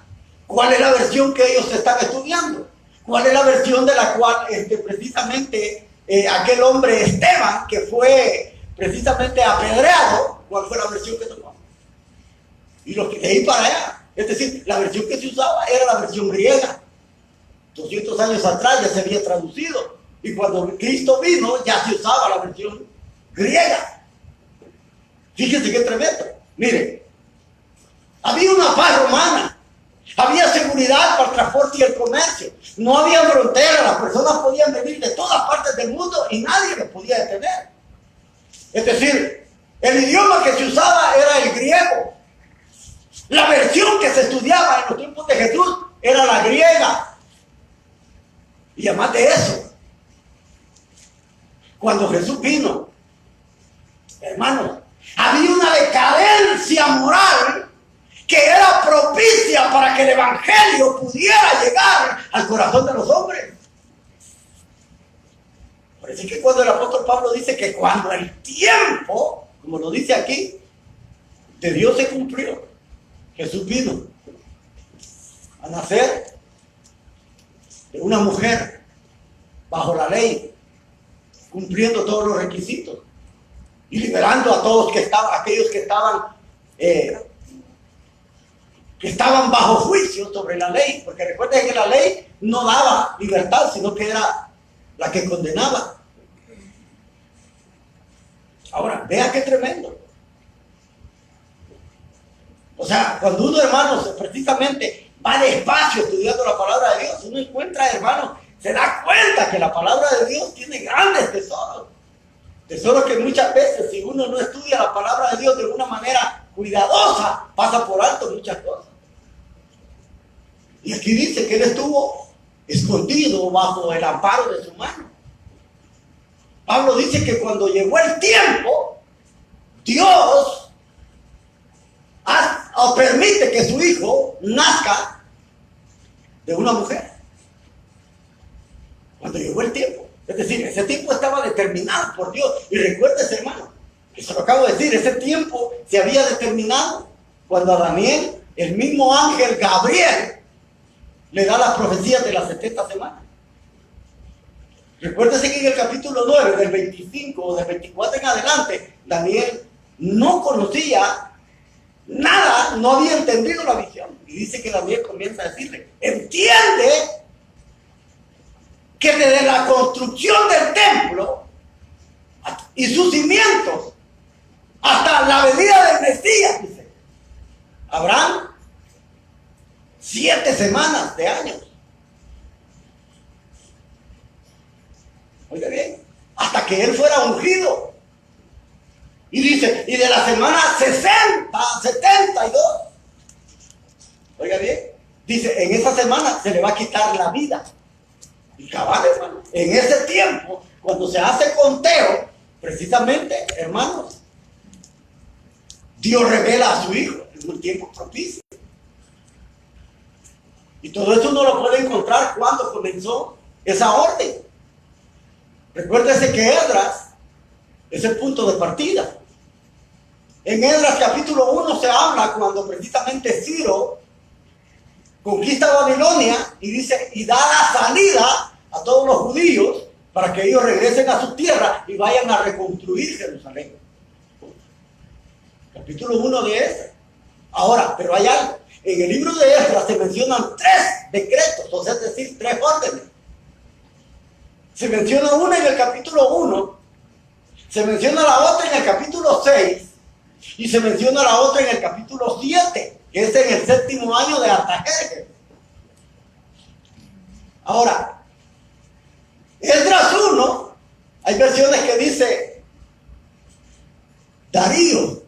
¿Cuál es la versión que ellos están estudiando? ¿Cuál es la versión de la cual precisamente aquel hombre Esteban, que fue precisamente apedreado, cuál fue la versión que tomó? Y lo que de ahí para allá, es decir, la versión que se usaba era la versión griega. 200 años atrás ya se había traducido. Y cuando Cristo vino, ya se usaba la versión griega. Fíjense qué tremendo. Miren, había una paz romana. Había seguridad para el transporte y el comercio. No había fronteras. Las personas podían venir de todas partes del mundo y nadie los podía detener. Es decir, el idioma que se usaba era el griego. La versión que se estudiaba en los tiempos de Jesús era la griega. Y además de eso, cuando Jesús vino, hermanos, había una decadencia moral que era propicia para que el evangelio pudiera llegar al corazón de los hombres. Por eso es que cuando el apóstol Pablo dice que cuando el tiempo, como lo dice aquí, de Dios se cumplió, Jesús vino a nacer de una mujer bajo la ley, cumpliendo todos los requisitos y liberando a todos aquellos que estaban bajo juicio sobre la ley, porque recuerden que la ley no daba libertad, sino que era la que condenaba. Ahora, vea qué tremendo. O sea, cuando uno, hermanos, precisamente va despacio estudiando la palabra de Dios, uno encuentra, hermanos, se da cuenta que la palabra de Dios tiene grandes tesoros. Tesoros que muchas veces, si uno no estudia la palabra de Dios de una manera cuidadosa, pasa por alto muchas cosas. Y aquí dice que él estuvo escondido bajo el amparo de su mano. Pablo dice que cuando llegó el tiempo, Dios permite que su hijo nazca de una mujer. Cuando llegó el tiempo. Es decir, ese tiempo estaba determinado por Dios. Y recuérdese, hermano, que se lo acabo de decir, ese tiempo se había determinado cuando a Daniel, el mismo ángel Gabriel, le da las profecías de las 70 semanas. Recuérdese que en el capítulo 9, del 25 o del 24 en adelante, Daniel no conocía nada, no había entendido la visión. Y dice que Daniel comienza a decirle, entiende que desde la construcción del templo y sus cimientos hasta la venida del Mesías, dice, habrán 7 semanas de años. Oiga bien, hasta que él fuera ungido. Y dice, y de la semana 60, 72. Oiga bien, dice, en esa semana se le va a quitar la vida. Y cabal, hermano, en ese tiempo, cuando se hace conteo, precisamente, hermanos, Dios revela a su Hijo en un tiempo propicio. Y todo eso uno lo puede encontrar cuando comenzó esa orden. Recuérdese que Esdras es el punto de partida. En Esdras capítulo 1 se habla cuando precisamente Ciro conquista Babilonia y dice, y da la salida a todos los judíos para que ellos regresen a su tierra y vayan a reconstruir Jerusalén. Capítulo 1 de Esdras. Ahora, pero hay algo. En el libro de Esdras se mencionan 3 decretos, o sea, es decir, 3 órdenes. Se menciona una en el capítulo 1, se menciona la otra en el capítulo 6 y se menciona la otra en el capítulo 7, que es en el 7º año de Artajerjes. Ahora, Esdras 1, hay versiones que dice Darío.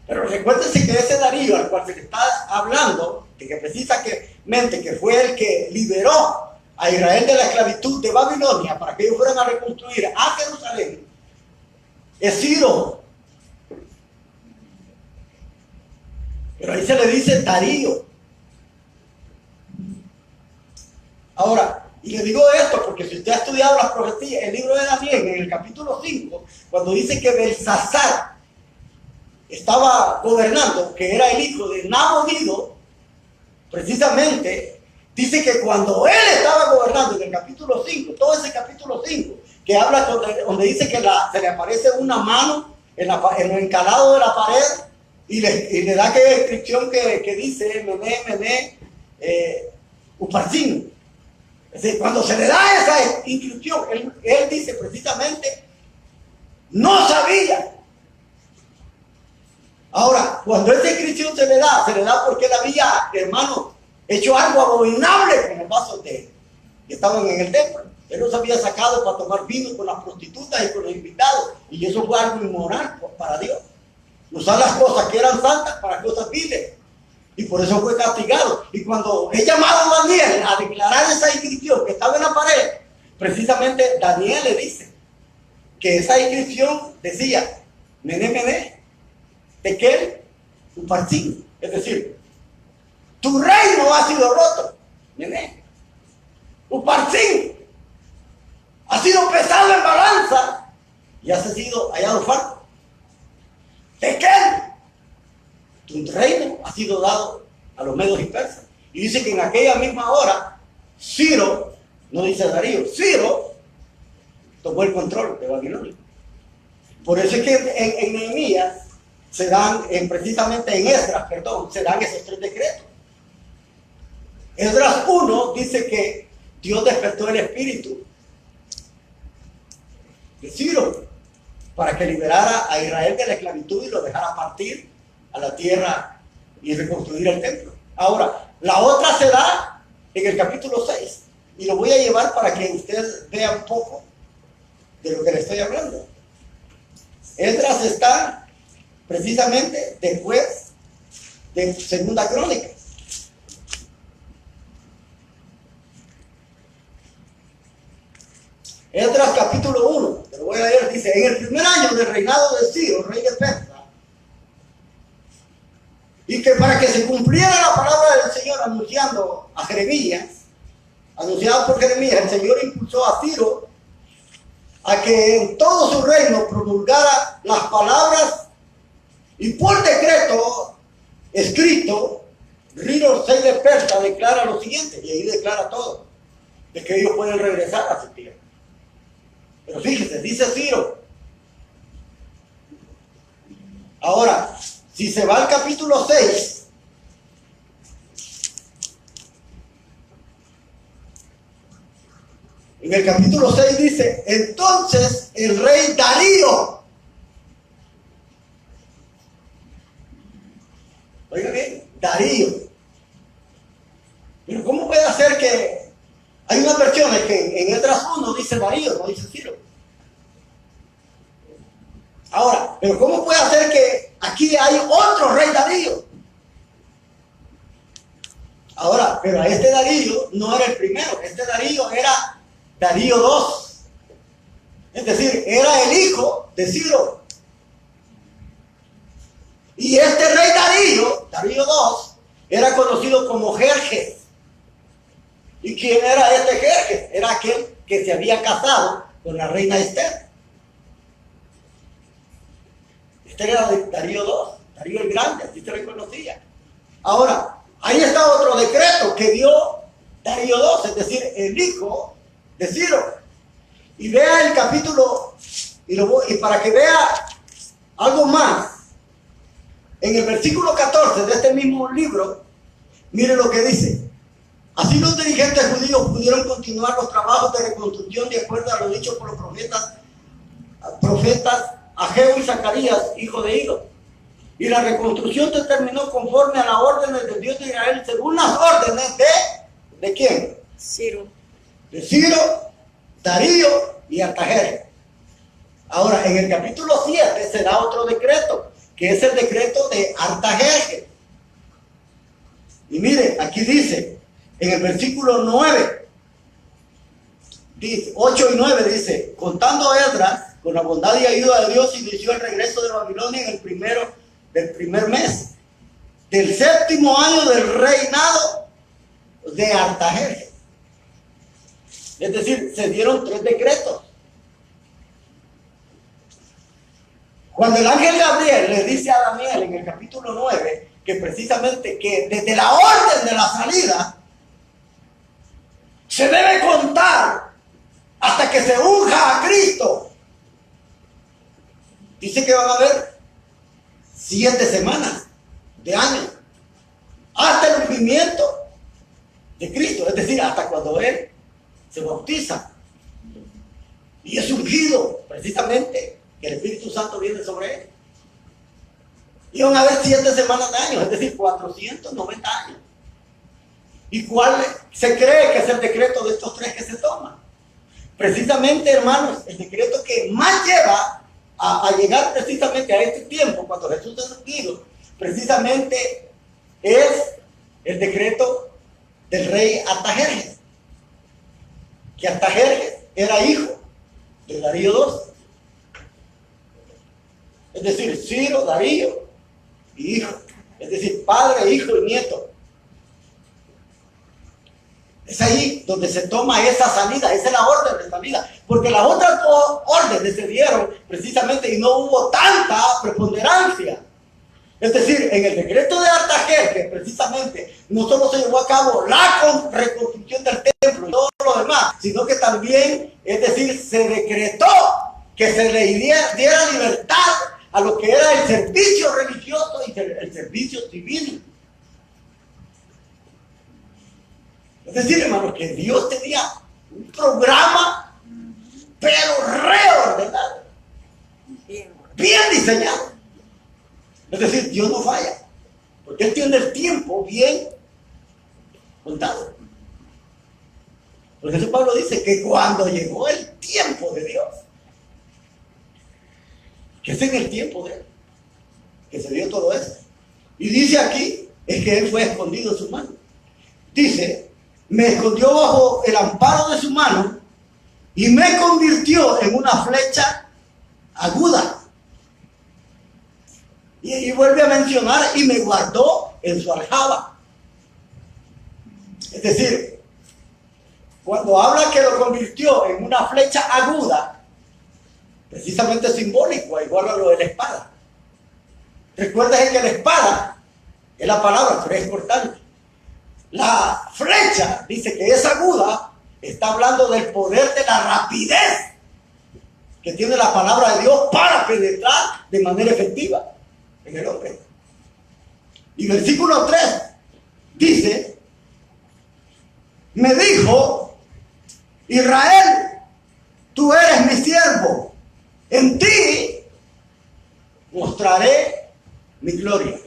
Pero recuérdense que ese Darío al cual se le está hablando, de que precisamente que fue el que liberó a Israel de la esclavitud de Babilonia para que ellos fueran a reconstruir a Jerusalén, es Ciro. Pero ahí se le dice Darío. Ahora, y le digo esto porque si usted ha estudiado las profecías, el libro de Daniel, en el capítulo 5, cuando dice que Belsasar estaba gobernando, que era el hijo de Nabonido, precisamente, dice que cuando él estaba gobernando en el capítulo 5, todo ese capítulo 5, que habla donde dice que se le aparece una mano en lo encalado de la pared y le da aquella descripción que dice Mené, Uparsin. Es decir, cuando se le da esa inscripción, él dice precisamente, no sabía. Ahora, cuando esa inscripción se le da porque él había, hermano, hecho algo abominable con los vasos que estaban en el templo. Él los había sacado para tomar vino con las prostitutas y con los invitados. Y eso fue algo inmoral para Dios. Usar las cosas que eran santas para cosas viles. Y por eso fue castigado. Y cuando es llamado Daniel a declarar esa inscripción que estaba en la pared, precisamente Daniel le dice que esa inscripción decía, Mené, Tekel, Uparsin. Es decir, tu reino ha sido roto, Mené. Uparsin ha sido pesado en balanza y has sido hallado falto. Tekel, tu reino ha sido dado a los medos y persas. Y dice que en aquella misma hora, Ciro, no dice Darío, Ciro tomó el control de Babilonia. Por eso es que en Nehemías se dan, precisamente en Esdras, se dan esos 3 decretos. Esdras 1 dice que Dios despertó el espíritu de Ciro para que liberara a Israel de la esclavitud y lo dejara partir a la tierra y reconstruir el templo. Ahora, la otra se da en el capítulo 6 y lo voy a llevar para que usted vea un poco de lo que le estoy hablando. Esdras está precisamente después de Segunda Crónica. Esdras capítulo 1, te lo voy a leer, dice, en el primer año del reinado de Ciro, rey de Persia, y que para que se cumpliera la palabra del Señor anunciando a Jeremías, anunciada por Jeremías, el Señor impulsó a Ciro a que en todo su reino promulgara las palabras y por decreto escrito, Ciro, rey de Persia, declara lo siguiente, y ahí declara todo, de que ellos pueden regresar a su tierra. Pero fíjese, dice Ciro. Ahora, si se va al capítulo 6, en el capítulo 6 dice, entonces el rey Darío, oiga bien, Darío, pero ¿cómo puede hacer que hay unas versiones que en Esdras 1 dice Darío, no dice Ciro? Ahora, pero ¿cómo puede hacer que aquí hay otro rey Darío? Ahora, pero a este Darío no era el primero, este Darío era Darío II. Es decir, era el hijo de Ciro. Y este rey Darío II, era conocido como Jerjes. ¿Y quién era este aquel que se había casado con la reina Esther. Esther era de Darío II, Darío el Grande, así se le conocía. Ahora, ahí está otro decreto que dio Darío II, es decir, el hijo de Ciro. Y vea el capítulo, y para que vea algo más, en el versículo 14 de este mismo libro, mire lo que dice. Así los dirigentes judíos pudieron continuar los trabajos de reconstrucción de acuerdo a lo dicho por los profetas Ageo y Zacarías, hijo de Ido. Y la reconstrucción se terminó conforme a las órdenes del Dios de Israel, según las órdenes ¿de quién? Ciro. De Ciro, Darío y Artajerjes. Ahora, en el capítulo 7 se da otro decreto, que es el decreto de Artajerjes. Y mire, aquí dice, en el versículo 9, dice, 8 y 9 dice, contando a Esdras, con la bondad y ayuda de Dios, inició el regreso de Babilonia en el primer mes del 7º año del reinado de Artajerjes. Es decir, se dieron 3 decretos. Cuando el ángel Gabriel le dice a Daniel en el capítulo 9 que precisamente que desde la orden de la salida se debe contar hasta que se unja a Cristo, dice que van a haber 7 semanas de año hasta el ungimiento de Cristo, es decir, hasta cuando Él se bautiza y es ungido, precisamente que el Espíritu Santo viene sobre Él. Y van a haber 7 semanas de año, es decir, 490 años. ¿Y cuál se cree que es el decreto de estos 3 que se toman? Precisamente, hermanos, el decreto que más lleva a llegar precisamente a este tiempo, cuando Jesús es ungido, precisamente es el decreto del rey Artajerjes, que Artajerjes era hijo de Darío II. Es decir, Ciro, Darío y hijo. Es decir, padre, hijo y nieto. Es ahí donde se toma esa salida, esa es la orden de salida. Porque las otras 2 órdenes se dieron precisamente y no hubo tanta preponderancia. Es decir, en el decreto de Artajerjes, precisamente, no solo se llevó a cabo la reconstrucción del templo y todo lo demás, sino que también, es decir, se decretó que se le diera libertad a lo que era el servicio religioso y el servicio civil. Es decir, hermanos, que Dios tenía un programa, pero reordenado, bien diseñado. Es decir, Dios no falla, porque Él tiene el tiempo bien contado. Por eso Pablo dice que cuando llegó el tiempo de Dios, que es en el tiempo de Él, que se dio todo eso. Y dice aquí, es que Él fue escondido en su mano. Dice, me escondió bajo el amparo de su mano y me convirtió en una flecha aguda. Y vuelve a mencionar, y me guardó en su aljaba. Es decir, cuando habla que lo convirtió en una flecha aguda, precisamente simbólico, igual a lo de la espada. Recuerden que la espada es la palabra, pero es importante. La flecha, dice que es aguda, está hablando del poder de la rapidez que tiene la palabra de Dios para penetrar de manera efectiva en el hombre. Y versículo 3 dice, me dijo, Israel, tú eres mi siervo, en ti mostraré mi gloria.